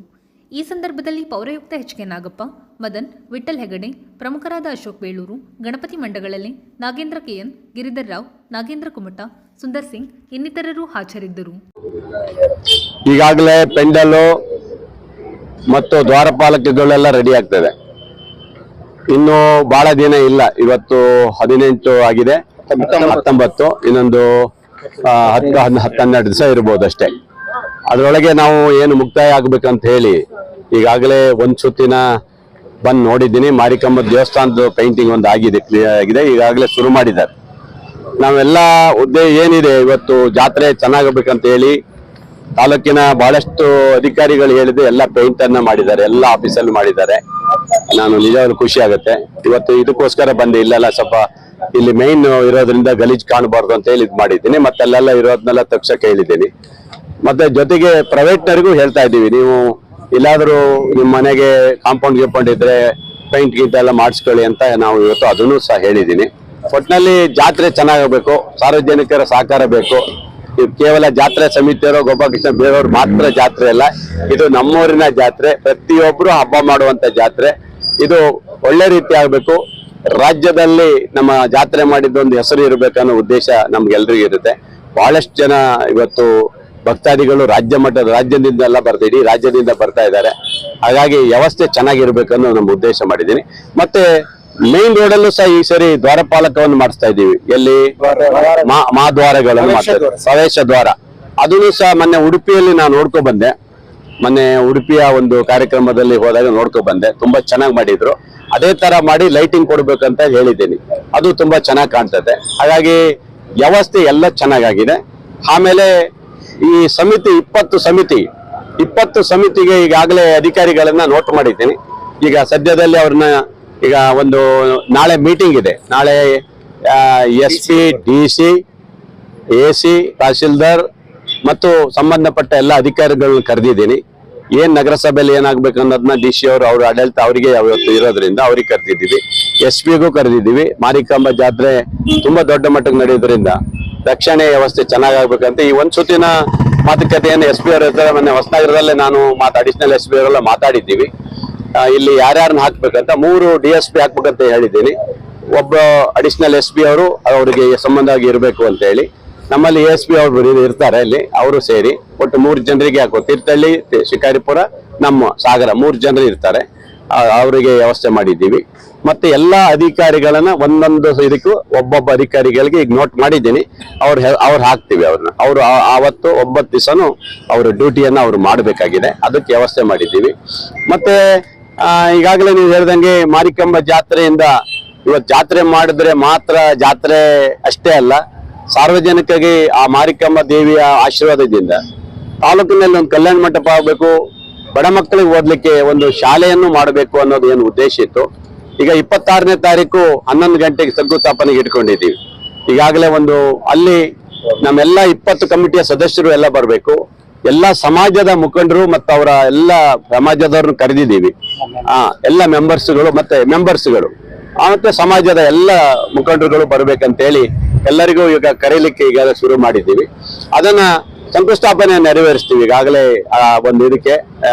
Speaker 1: ಈ ಸಂದರ್ಭದಲ್ಲಿ ಪೌರಾಯುಕ್ತ HK ನಾಗಪ್ಪ, ಮದನ್, ವಿಠ್ಠಲ್ ಹೆಗಡೆ, ಪ್ರಮುಖರಾದ ಅಶೋಕ್ ಬೇಳೂರು, ಗಣಪತಿ ಮಂಡಗಳಲ್ಲಿ ನಾಗೇಂದ್ರ ಕೆಎನ್, ಗಿರಿಧರ್ ರಾವ್, ನಾಗೇಂದ್ರ ಕುಮಟ, ಸುಂದರ್ ಸಿಂಗ್ ಇನ್ನಿತರರು ಹಾಜರಿದ್ದರು.
Speaker 2: ಈಗಾಗಲೇ ಪೆಂಡಲು ಮತ್ತು ದ್ವಾರಪಾಲಕಗಳೆಲ್ಲ ರೆಡಿ ಆಗ್ತದೆ. ಇನ್ನು ಬಹಳ ದಿನ ಇಲ್ಲ, ಇವತ್ತು 18 ಆಗಿದೆ, 19, ಇನ್ನೊಂದು 10-12 ದಿವಸ ಇರ್ಬೋದು ಅಷ್ಟೇ. ಅದರೊಳಗೆ ನಾವು ಏನು ಮುಕ್ತಾಯ ಆಗ್ಬೇಕಂತ ಹೇಳಿ ಈಗಾಗಲೇ ಒಂದ್ ಸುತ್ತಿನ ಬಂದು ನೋಡಿದ್ದೀನಿ. ಮಾರಿಕಂಬ ದೇವಸ್ಥಾನದ ಪೇಂಟಿಂಗ್ ಒಂದು ಆಗಿದೆ, ಕ್ಲಿಯರ್ ಆಗಿದೆ, ಈಗಾಗಲೇ ಶುರು ಮಾಡಿದ್ದಾರೆ. ನಾವೆಲ್ಲ ಉದ್ದೇಶ ಏನಿದೆ, ಇವತ್ತು ಜಾತ್ರೆ ಚೆನ್ನಾಗಬೇಕಂತ ಹೇಳಿ ತಾಲೂಕಿನ ಬಹಳಷ್ಟು ಅಧಿಕಾರಿಗಳು ಹೇಳಿದೆ, ಎಲ್ಲ ಪೇಂಟ್ ಅನ್ನ ಮಾಡಿದ್ದಾರೆ, ಎಲ್ಲ ಆಫೀಸಲ್ಲಿ ಮಾಡಿದ್ದಾರೆ. ನಾನು ನಿಜವಾಗ್ಲೂ ಖುಷಿ ಆಗುತ್ತೆ. ಇವತ್ತು ಇದಕ್ಕೋಸ್ಕರ ಬಂದೆ, ಇಲ್ಲೆಲ್ಲ ಸ್ವಲ್ಪ ಇಲ್ಲಿ ಮೈನ್ ಇರೋದ್ರಿಂದ ಗಲೀಜ್ ಕಾಣಬಾರ್ದು ಅಂತ ಹೇಳಿ ಇದು ಮಾಡಿದ್ದೀನಿ. ಮತ್ತೆ ಅಲ್ಲೆಲ್ಲ ಇರೋದನ್ನೆಲ್ಲ ತಗ್ಸಕ್ಕೆ ಹೇಳಿದ್ದೀನಿ. ಮತ್ತೆ ಜೊತೆಗೆ ಪ್ರೈವೇಟ್ನರಿಗೂ ಹೇಳ್ತಾ ಇದ್ದೀವಿ, ನೀವು ಎಲ್ಲಾದ್ರೂ ನಿಮ್ಮ ಮನೆಗೆ ಕಾಂಪೌಂಡ್ ಗಿಂಪೌಂಡ್ ಇದ್ರೆ ಪೇಂಟ್ ಗೀಟ್ ಎಲ್ಲ ಮಾಡಿಸ್ಕೊಳ್ಳಿ ಅಂತ ನಾವು ಇವತ್ತು ಅದನ್ನು ಸಹ ಹೇಳಿದ್ದೀನಿ. ಒಟ್ಟಿನಲ್ಲಿ ಜಾತ್ರೆ ಚೆನ್ನಾಗಬೇಕು, ಸಾರ್ವಜನಿಕರ ಸಹಕಾರ ಬೇಕು. ಇದು ಕೇವಲ ಜಾತ್ರೆ ಸಮಿತಿಯವರು ಗೋಪಾಲಕೃಷ್ಣ ಬೇರೆಯವರು ಮಾತ್ರ ಜಾತ್ರೆ ಅಲ್ಲ, ಇದು ನಮ್ಮೂರಿನ ಜಾತ್ರೆ, ಪ್ರತಿಯೊಬ್ರು ಹಬ್ಬ ಮಾಡುವಂತ ಜಾತ್ರೆ. ಇದು ಒಳ್ಳೆ ರೀತಿ ಆಗ್ಬೇಕು. ರಾಜ್ಯದಲ್ಲಿ ನಮ್ಮ ಜಾತ್ರೆ ಮಾಡಿದ್ದೊಂದು ಹೆಸರು ಇರಬೇಕನ್ನೋ ಉದ್ದೇಶ ನಮ್ಗೆಲ್ರಿಗೂ ಇರುತ್ತೆ. ಬಹಳಷ್ಟು ಜನ ಇವತ್ತು ಭಕ್ತಾದಿಗಳು ರಾಜ್ಯದಿಂದ ಎಲ್ಲ ಇಡೀ ರಾಜ್ಯದಿಂದ ಬರ್ತಾ ಇದ್ದಾರೆ. ಹಾಗಾಗಿ ವ್ಯವಸ್ಥೆ ಚೆನ್ನಾಗಿರ್ಬೇಕನ್ನೋ ನಮ್ಮ ಉದ್ದೇಶ ಮಾಡಿದ್ದೀನಿ. ಮತ್ತೆ ಮೇನ್ ರೋಡಲ್ಲೂ ಸಹ ಈ ಸರಿ ದ್ವಾರಪಾಲಕವನ್ನು ಮಾಡಿಸ್ತಾ ಇದ್ದೀವಿ. ಎಲ್ಲಿ ಮಾದ್ವಾರಗಳನ್ನು ಮಾಡ್ತಾರೆ, ಪ್ರವೇಶ ದ್ವಾರ. ಅದನ್ನು ಸಹ ಮೊನ್ನೆ ಉಡುಪಿಯಲ್ಲಿ ನಾನು ನೋಡ್ಕೊ ಬಂದೆ. ಮೊನ್ನೆ ಉಡುಪಿಯ ಒಂದು ಕಾರ್ಯಕ್ರಮದಲ್ಲಿ ಹೋದಾಗ ನೋಡ್ಕೊ ಬಂದೆ, ತುಂಬಾ ಚೆನ್ನಾಗಿ ಮಾಡಿದ್ರು. ಅದೇ ತರ ಮಾಡಿ ಲೈಟಿಂಗ್ ಕೊಡ್ಬೇಕಂತ ಹೇಳಿದ್ದೀನಿ, ಅದು ತುಂಬಾ ಚೆನ್ನಾಗಿ ಕಾಣ್ತದೆ. ಹಾಗಾಗಿ ವ್ಯವಸ್ಥೆ ಎಲ್ಲ ಚೆನ್ನಾಗಿದೆ. ಆಮೇಲೆ ಈ ಸಮಿತಿ 20 ಸಮಿತಿಗೆ ಈಗಾಗಲೇ ಅಧಿಕಾರಿಗಳನ್ನ ನೋಟ್ ಮಾಡಿದ್ದೀನಿ. ಈಗ ಸದ್ಯದಲ್ಲಿ ಅವ್ರನ್ನ ಈಗ ಒಂದು ನಾಳೆ ಮೀಟಿಂಗ್ ಇದೆ. ನಾಳೆ SP, DC, AC, ತಹಶೀಲ್ದಾರ್ ಮತ್ತು ಸಂಬಂಧಪಟ್ಟ ಎಲ್ಲ ಅಧಿಕಾರಿಗಳನ್ನ ಕರೆದಿದ್ದೀನಿ. ಏನ್ ನಗರಸಭೆಯಲ್ಲಿ ಏನಾಗ್ಬೇಕು ಅನ್ನೋದನ್ನ DC ಅವರು ಅವ್ರ ಆಡಳಿತ ಅವರಿಗೆ ಯಾವತ್ತು ಇರೋದ್ರಿಂದ ಅವ್ರಿಗೆ ಕರೆದಿದ್ದೀವಿ. SP ಗೂ ಕರೆದಿದ್ದೀವಿ. ಮಾರಿಕಾಂಬಾ ಜಾತ್ರೆ ತುಂಬಾ ದೊಡ್ಡ ಮಟ್ಟಕ್ಕೆ ನಡೆಯೋದ್ರಿಂದ ರಕ್ಷಣೆ ವ್ಯವಸ್ಥೆ ಚೆನ್ನಾಗಾಗ್ಬೇಕಂತ ಈ ಒಂದ್ ಸುತ್ತಿನ ಮಾತುಕತೆಯನ್ನು SP ಅವ್ರ ಹತ್ರ ಮೊನ್ನೆ ಹೊಸನಗರದಲ್ಲೇ ನಾನು ಅಡಿಷನಲ್ SP ಅವರೆಲ್ಲ ಮಾತಾಡಿದ್ದೀವಿ. ಇಲ್ಲಿ ಯಾರ್ಯಾರನ್ನ ಹಾಕ್ಬೇಕಂತ 3 DSP ಹಾಕ್ಬೇಕಂತ ಹೇಳಿದ್ದೀನಿ. ಒಬ್ಬ ಅಡಿಷನಲ್ SP ಅವರು ಅವರಿಗೆ ಸಂಬಂಧವಾಗಿ ಇರಬೇಕು ಅಂತ ಹೇಳಿ, ನಮ್ಮಲ್ಲಿ ASP ಅವರು ಇರ್ತಾರೆ ಅಲ್ಲಿ, ಅವರು ಸೇರಿ ಒಟ್ಟು 3 ಜನರಿಗೆ ಹಾಕೋ, ತೀರ್ಥಹಳ್ಳಿ, ಶಿಕಾರಿಪುರ, ನಮ್ಮ ಸಾಗರ 3 ಜನರು ಇರ್ತಾರೆ. ಅವರಿಗೆ ವ್ಯವಸ್ಥೆ ಮಾಡಿದ್ದೀವಿ. ಮತ್ತೆ ಎಲ್ಲಾ ಅಧಿಕಾರಿಗಳನ್ನ ಒಂದೊಂದು ಇದಕ್ಕೂ ಒಬ್ಬೊಬ್ಬ ಅಧಿಕಾರಿಗಳಿಗೆ ಈಗ ನೋಟ್ ಮಾಡಿದ್ದೀನಿ. ಅವ್ರು ಹಾಕ್ತಿವಿ ಅವ್ರನ್ನ. ಅವ್ರು ಆವತ್ತು 9 ದಿವಸನು ಅವ್ರ ಡ್ಯೂಟಿಯನ್ನ ಅವ್ರು ಮಾಡಬೇಕಾಗಿದೆ, ಅದಕ್ಕೆ ವ್ಯವಸ್ಥೆ ಮಾಡಿದ್ದೀವಿ. ಮತ್ತೆ ಈಗಾಗಲೇ ನೀವು ಹೇಳ್ದಂಗೆ ಮಾರಿಕಂಬ ಜಾತ್ರೆಯಿಂದ ಇವತ್ತು ಜಾತ್ರೆ ಮಾಡಿದ್ರೆ ಮಾತ್ರ ಜಾತ್ರೆ ಅಷ್ಟೇ ಅಲ್ಲ, ಸಾರ್ವಜನಿಕರಿಗೆ ಆ ಮಾರಿಕಂಬ ದೇವಿಯ ಆಶೀರ್ವಾದದಿಂದ ತಾಲೂಕಿನಲ್ಲಿ ಒಂದು ಕಲ್ಯಾಣ ಮಂಟಪ ಆಗಬೇಕು, ಬಡ ಮಕ್ಕಳಿಗೆ ಓದ್ಲಿಕ್ಕೆ ಒಂದು ಶಾಲೆಯನ್ನು ಮಾಡಬೇಕು ಅನ್ನೋದು ಏನು ಉದ್ದೇಶ ಇತ್ತು. ಈಗ 26ನೇ ತಾರೀಕು 11 ಗಂಟೆಗೆ ಶಂಕುಸ್ಥಾಪನೆಗೆ ಇಟ್ಕೊಂಡಿದ್ದೀವಿ. ಈಗಾಗಲೇ ಅಲ್ಲಿ ನಮ್ಮೆಲ್ಲ 20 ಕಮಿಟಿಯ ಸದಸ್ಯರು ಎಲ್ಲ ಬರಬೇಕು, ಎಲ್ಲ ಸಮಾಜದ ಮುಖಂಡರು ಮತ್ತು ಅವರ ಎಲ್ಲ ಸಮಾಜದವ್ರನ್ನ ಕರೆದಿದ್ದೀವಿ. ಎಲ್ಲ ಮೆಂಬರ್ಸ್ಗಳು ಮತ್ತೆ ಸಮಾಜದ ಎಲ್ಲ ಮುಖಂಡರುಗಳು ಬರ್ಬೇಕಂತ ಹೇಳಿ ಎಲ್ಲರಿಗೂ ಈಗ ಕರೀಲಿಕ್ಕೆ ಈಗ ಶುರು ಮಾಡಿದ್ದೀವಿ. ಅದನ್ನ ಶಂಕುಸ್ಥಾಪನೆ ನೆರವೇರಿಸ್ತೀವಿ. ಈಗಾಗಲೇ ಒಂದು ಇದಕ್ಕೆ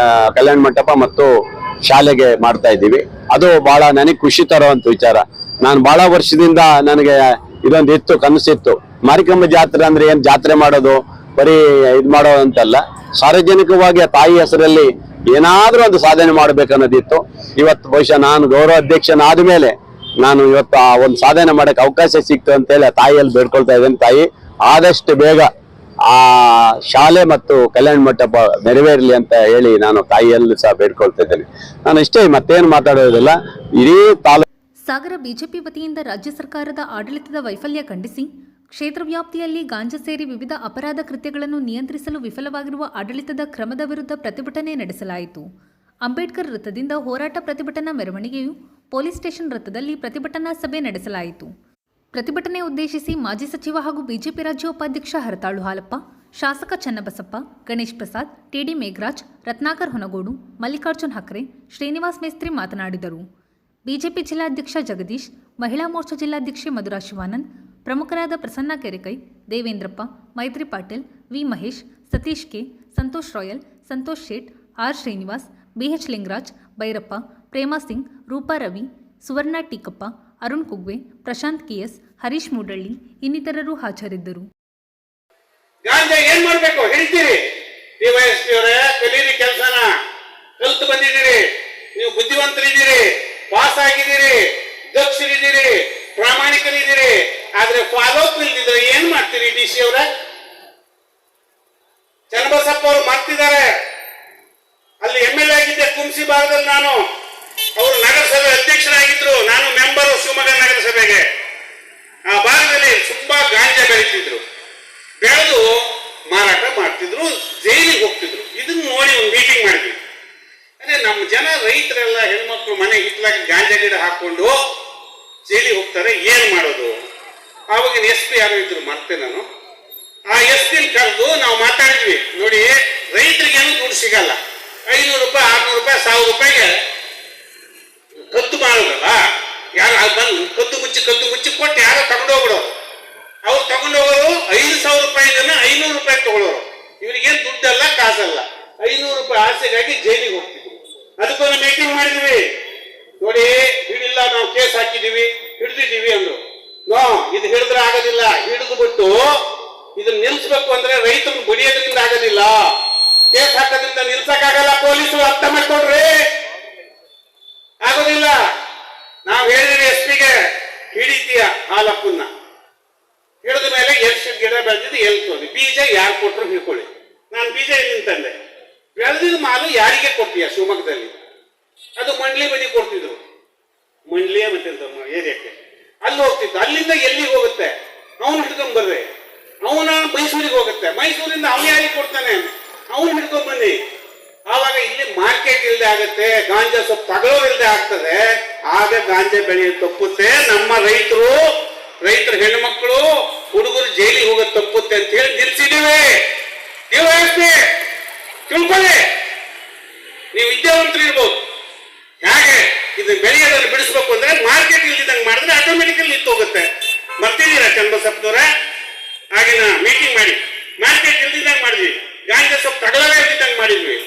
Speaker 2: ಕಲ್ಯಾಣ ಮಂಟಪ ಮತ್ತು ಶಾಲೆಗೆ ಮಾಡ್ತಾ ಇದ್ದೀವಿ. ಅದು ಬಹಳ ನನಗೆ ಖುಷಿ ತರುವಂತ ವಿಚಾರ. ನಾನು ಬಹಳ ವರ್ಷದಿಂದ ನನಗೆ ಇದೊಂದು ಇತ್ತು, ಕನಸಿತ್ತು. ಮಾರಿಕಂಬ ಜಾತ್ರೆ ಅಂದ್ರೆ ಏನ್ ಜಾತ್ರೆ ಮಾಡೋದು, ಬರೀ ಇದ್ ಮಾಡೋದು ಅಂತಲ್ಲ, ಸಾರ್ವಜನಿಕವಾಗಿ ಆ ತಾಯಿ ಹೆಸರಲ್ಲಿ ಏನಾದ್ರೂ ಒಂದು ಸಾಧನೆ ಮಾಡ್ಬೇಕನ್ನೋದಿತ್ತು. ಇವತ್ತು ಬಹುಶಃ ನಾನು ಗೌರವ ಅಧ್ಯಕ್ಷನಾದ ಮೇಲೆ ನಾನು ಇವತ್ತು ಆ ಒಂದು ಸಾಧನೆ ಮಾಡಕ್ಕೆ ಅವಕಾಶ ಸಿಕ್ತು ಅಂತ ಹೇಳಿ ಆ ತಾಯಿಯಲ್ಲಿ ಬೇಡ್ಕೊಳ್ತಾ ಇದ್ದೇನೆ. ತಾಯಿ ಆದಷ್ಟು ಬೇಗ ಆ ಶಾಲೆ ಮತ್ತು ಕಲ್ಯಾಣ ಮಂಟಪ ನೆರವೇರಲಿ ಅಂತ ಹೇಳಿ ನಾನು ತಾಯಿಯಲ್ಲಿ ಸಹ ಬೇಡ್ಕೊಳ್ತಾ ಇದ್ದೇನೆ. ನಾನು ಇಷ್ಟೇ, ಮತ್ತೇನು ಮಾತಾಡೋದಿಲ್ಲ. ಇಡೀ
Speaker 1: ಸಾಗರ ಬಿಜೆಪಿ ವತಿಯಿಂದ ರಾಜ್ಯ ಸರ್ಕಾರದ ಆಡಳಿತದ ವೈಫಲ್ಯ ಖಂಡಿಸಿ ಕ್ಷೇತ್ರ ವ್ಯಾಪ್ತಿಯಲ್ಲಿ ಗಾಂಜಾ ಸೇರಿ ವಿವಿಧ ಅಪರಾಧ ಕೃತ್ಯಗಳನ್ನು ನಿಯಂತ್ರಿಸಲು ವಿಫಲವಾಗಿರುವ ಆಡಳಿತದ ಕ್ರಮದ ವಿರುದ್ಧ ಪ್ರತಿಭಟನೆ ನಡೆಸಲಾಯಿತು. ಅಂಬೇಡ್ಕರ್ ವೃತ್ತದಿಂದ ಹೋರಾಟ ಪ್ರತಿಭಟನಾ ಮೆರವಣಿಗೆಯು ಪೊಲೀಸ್ ಸ್ಟೇಷನ್ ವೃತ್ತದಲ್ಲಿ ಪ್ರತಿಭಟನಾ ಸಭೆ ನಡೆಸಲಾಯಿತು. ಪ್ರತಿಭಟನೆ ಉದ್ದೇಶಿಸಿ ಮಾಜಿ ಸಚಿವ ಹಾಗೂ ಬಿಜೆಪಿ ರಾಜ್ಯ ಉಪಾಧ್ಯಕ್ಷ ಹರತಾಳು ಹಾಲಪ್ಪ, ಶಾಸಕ ಚನ್ನಬಸಪ್ಪ, ಗಣೇಶ್ ಪ್ರಸಾದ್, TD ಮೇಘರಾಜ್, ರತ್ನಾಕರ್ ಹೊನಗೋಡು, ಮಲ್ಲಿಕಾರ್ಜುನ್ ಹಕ್ರೆ, ಶ್ರೀನಿವಾಸ್ ಮೇಸ್ತ್ರಿ ಮಾತನಾಡಿದರು. ಬಿಜೆಪಿ ಜಿಲ್ಲಾಧ್ಯಕ್ಷ ಜಗದೀಶ್, ಮಹಿಳಾ ಮೋರ್ಚಾ ಜಿಲ್ಲಾಧ್ಯಕ್ಷೆ ಮಧುರಾ ಶಿವಾನಂದ್, ಪ್ರಮುಖರಾದ Prasanna Kerekai, Devendrappa, Maitri Patil, V Mahesh, Satish K, Santosh Royal, Santosh Shet, R Srinivas, BH Lingaraj, Bhairappa, Prema Singh, Rupa Ravi, Suvarna Teekappa, Arun Kugve, Prashanth KS, Harish Moodalli ಇನ್ನಿತರರು ಹಾಜರಿದ್ದರು.
Speaker 6: ಗಾಂಜಾ ಏನ್ ಮಾಡ್ಬೇಕು ಹೇಳ್ತೀರಿ? ಡಿವೈಎಸ್ಪಿ ಅವರೇ, ಕಲೀರಿ ಕೆಲಸನ, ಕಲ್ತು ಬಂದಿದ್ದೀರಿ, ನೀವು ಬುದ್ಧಿವಂತರಿದ್ದೀರಿ, ಪಾಸ್ ಆಗಿದ್ದೀರಿ, ದಕ್ಷರಿದ್ದೀರಿ, ಪ್ರಾಮಾಣಿಕರಿದ್ದೀರಿ. ಆದ್ರೆ ಫಾಲೋ ಅಪ್ ಇಲ್ದಿದ್ರೆ ಏನ್ ಮಾಡ್ತೀರಿ? ಡಿ ಸಿ ಅವರೇ, ಚನ್ನಬಸಪ್ಪ ಅವರು ಮಾಡ್ತಿದ್ದಾರೆ. ಅಲ್ಲಿ MLA ಆಗಿದ್ದೆ ಕುಂಸಿ ಭಾಗದಲ್ಲಿ ನಾನು. ಅವರು ನಗರಸಭೆ ಅಧ್ಯಕ್ಷರಾಗಿದ್ರು, ನಾನು ಮೆಂಬರ್ ಶಿವಮೊಗ್ಗ ನಗರಸಭೆಗೆ. ಆ ಭಾಗದಲ್ಲಿ ತುಂಬಾ ಗಾಂಜಾ ಬೆಳೀತಿದ್ರು, ಬೆಳೆದು ಮಾರಾಟ ಮಾಡ್ತಿದ್ರು, ಜೈಲಿಗೆ ಹೋಗ್ತಿದ್ರು. ಇದನ್ನ ನೋಡಿ ಒಂದು ಮೀಟಿಂಗ್ ಮಾಡಿದ್ವಿ. ಅದೇ ನಮ್ಮ ಜನ ರೈತರೆಲ್ಲ ಹೆಣ್ಮಕ್ಳು ಮನೆ ಹಿತ್ತಲಾಗಿ ಗಾಂಜಾ ಗಿಡ ಹಾಕೊಂಡು ಜೈಲಿಗೆ ಹೋಗ್ತಾರೆ, ಏನ್ ಮಾಡೋದು? ಆವಾಗಿನ SP ಯಾರು ಇದ್ರು ಮರ್ತೆ ನಾನು. ಆ SP ಕರೆದು ನಾವು ಮಾತಾಡಿದ್ವಿ, ನೋಡಿ ರೈತರಿಗೆ ಏನು ದುಡ್ಡು ಸಿಗಲ್ಲ, 500 ರೂಪಾಯಿ 600 ರೂಪಾಯಿ 1000 ರೂಪಾಯಿಗೆ ಕದ್ದು ಮಾಡೋದಲ್ಲ, ಯಾರು ಬಂದು ಕದ್ದು ಮುಚ್ಚಿ ಕೊಟ್ಟು ಯಾರೋ ತಗೊಂಡೋಗ್ಬಿಡೋರು. ಅವ್ರು ತಗೊಂಡೋಗೋರು 5,000 ರೂಪಾಯಿ 500 ರೂಪಾಯಿ ತಗೊಳ್ಳೋರು. ಇವ್ರಿಗೇನು ದುಡ್ಡಲ್ಲ ಕಾಸಲ್ಲ, 500 ರೂಪಾಯಿ ಆಸೆಗಾಗಿ ಜೈಲಿಗೆ ಹೋಗ್ತಿದ್ರು. ಅದಕ್ಕೊಂದು ಮೀಟಿಂಗ್ ಮಾಡಿದ್ವಿ. ನೋಡಿ ಹಿಡಿಲ್ಲ, ನಾವು ಕೇಸ್ ಹಾಕಿದೀವಿ, ಹಿಡಿದಿದ್ದೀವಿ ಅಂದ್ರು. ನೋ, ಇದು ಹಿಡಿದ್ರೆ ಆಗೋದಿಲ್ಲ. ಹಿಡಿದು ಬಿಟ್ಟು ಇದನ್ನ ನಿಲ್ಸ್ಬೇಕು ಅಂದ್ರೆ ರೈತರನ್ನ ಬಡಿಯೋದ್ರಿಂದ ಆಗೋದಿಲ್ಲ, ಕೇಸ್ ಹಾಕೋದ್ರಿಂದ ನಿಲ್ಸಕ್ಕಾಗಲ್ಲ. ಪೊಲೀಸರು ಅರ್ಥ ಮಾಡ್ಕೊಡ್ರಿ, ಆಗೋದಿಲ್ಲ. ನಾವು ಹೇಳಿದ್ವಿ SP-ಗೆ, ಹಿಡಿತೀಯ ಹಾಲಪ್ಪನ್ನ, ಹಿಡಿದ ಮೇಲೆ ಎಷ್ಟು ಗಿಡ ಬೆಳೆದಿದ್ದು ಎಲ್ಕೊಳ್ಳಿ, ಬೀಜ ಯಾರು ಕೊಟ್ಟರು ಹಿಡ್ಕೊಳ್ಳಿ. ನಾನು ಬೀಜ ಎಲ್ಲಿಂದ ತಂದೆ? ಬೆಳೆದಿದ್ದ ಮಾಲು ಯಾರಿಗೆ ಕೊಡ್ತೀಯ? ಶಿವಮೊಗ್ಗದಲ್ಲಿ ಅದು ಮಂಡ್ಲಿ ಬದಿ ಕೊಡ್ತಿದ್ರು, ಮಂಡ್ಲಿಯ ಮತ್ತೆ ಏರಿಯಾಕ್ಕೆ ಅಲ್ಲಿ ಹೋಗ್ತಿತ್ತು. ಅಲ್ಲಿಂದ ಎಲ್ಲಿಗೆ ಹೋಗುತ್ತೆ? ಅವನು ಹಿಡ್ಕೊಂಡ್ ಬರ್ರಿ, ಅವನ ಮೈಸೂರಿಗೆ ಹೋಗುತ್ತೆ, ಮೈಸೂರಿಂದ ಅವನು ಯಾರಿಗೆ ಕೊಡ್ತಾನೆ? ಅವನು ಹಿಡ್ಕೊಂಡ್ ಬನ್ನಿ. ಆವಾಗ ಇಲ್ಲಿ ಮಾರ್ಕೆಟ್ ಇಲ್ಲದೆ ಆಗುತ್ತೆ, ಗಾಂಜಾ ಸೊಪ್ಪು ತಗೊಳ್ಳೋದಿಲ್ಲದೆ ಆಗ್ತದೆ. ಆಗ ಗಾಂಜಾ ಬೆಳೆಯೋದು ತಪ್ಪುತ್ತೆ. ನಮ್ಮ ರೈತರ ಹೆಣ್ಣುಮಕ್ಕಳು ಹುಡುಗರು ಜೈಲಿಗೆ ಹೋಗೋದು ತಪ್ಪುತ್ತೆ ಅಂತ ಹೇಳಿ ನಿಲ್ಸಿದ್ದೀವಿ. ಡಿವೈಎಸ್ಪಿ ತಿಳ್ಕೊಳ್ಳಿ, ನೀವು ವಿದ್ಯಾವಂತರು ಇರ್ಬೋದು. ಹೇಗೆ ಇದನ್ನ ಬೆಳೆಯೋದನ್ನು ಬಿಡಿಸ್ಬೇಕು ಅಂದ್ರೆ ಮಾರ್ಕೆಟ್ ಇಲ್ದಿದ್ದಂಗೆ ಮಾಡಿದ್ರೆ ಆಟೋಮೆಟಿಕಲಿ ನಿಂತು ಹೋಗುತ್ತೆ. ಬರ್ತಿದ್ದೀರಾ ಚನ್ನಬಸಪ್ಪನವರ? ಆಗಿನ ಮೀಟಿಂಗ್ ಮಾಡಿ ಮಾರ್ಕೆಟ್ ಇಲ್ದಿದ್ದಂಗೆ ಮಾಡಿದ್ವಿ, ಗಾಂಜಾ ಸೊಪ್ಪು ತಗೊಳ್ಳೋದೇ ಇಲ್ದಿದ್ದಂಗೆ ಮಾಡಿದ್ವಿ.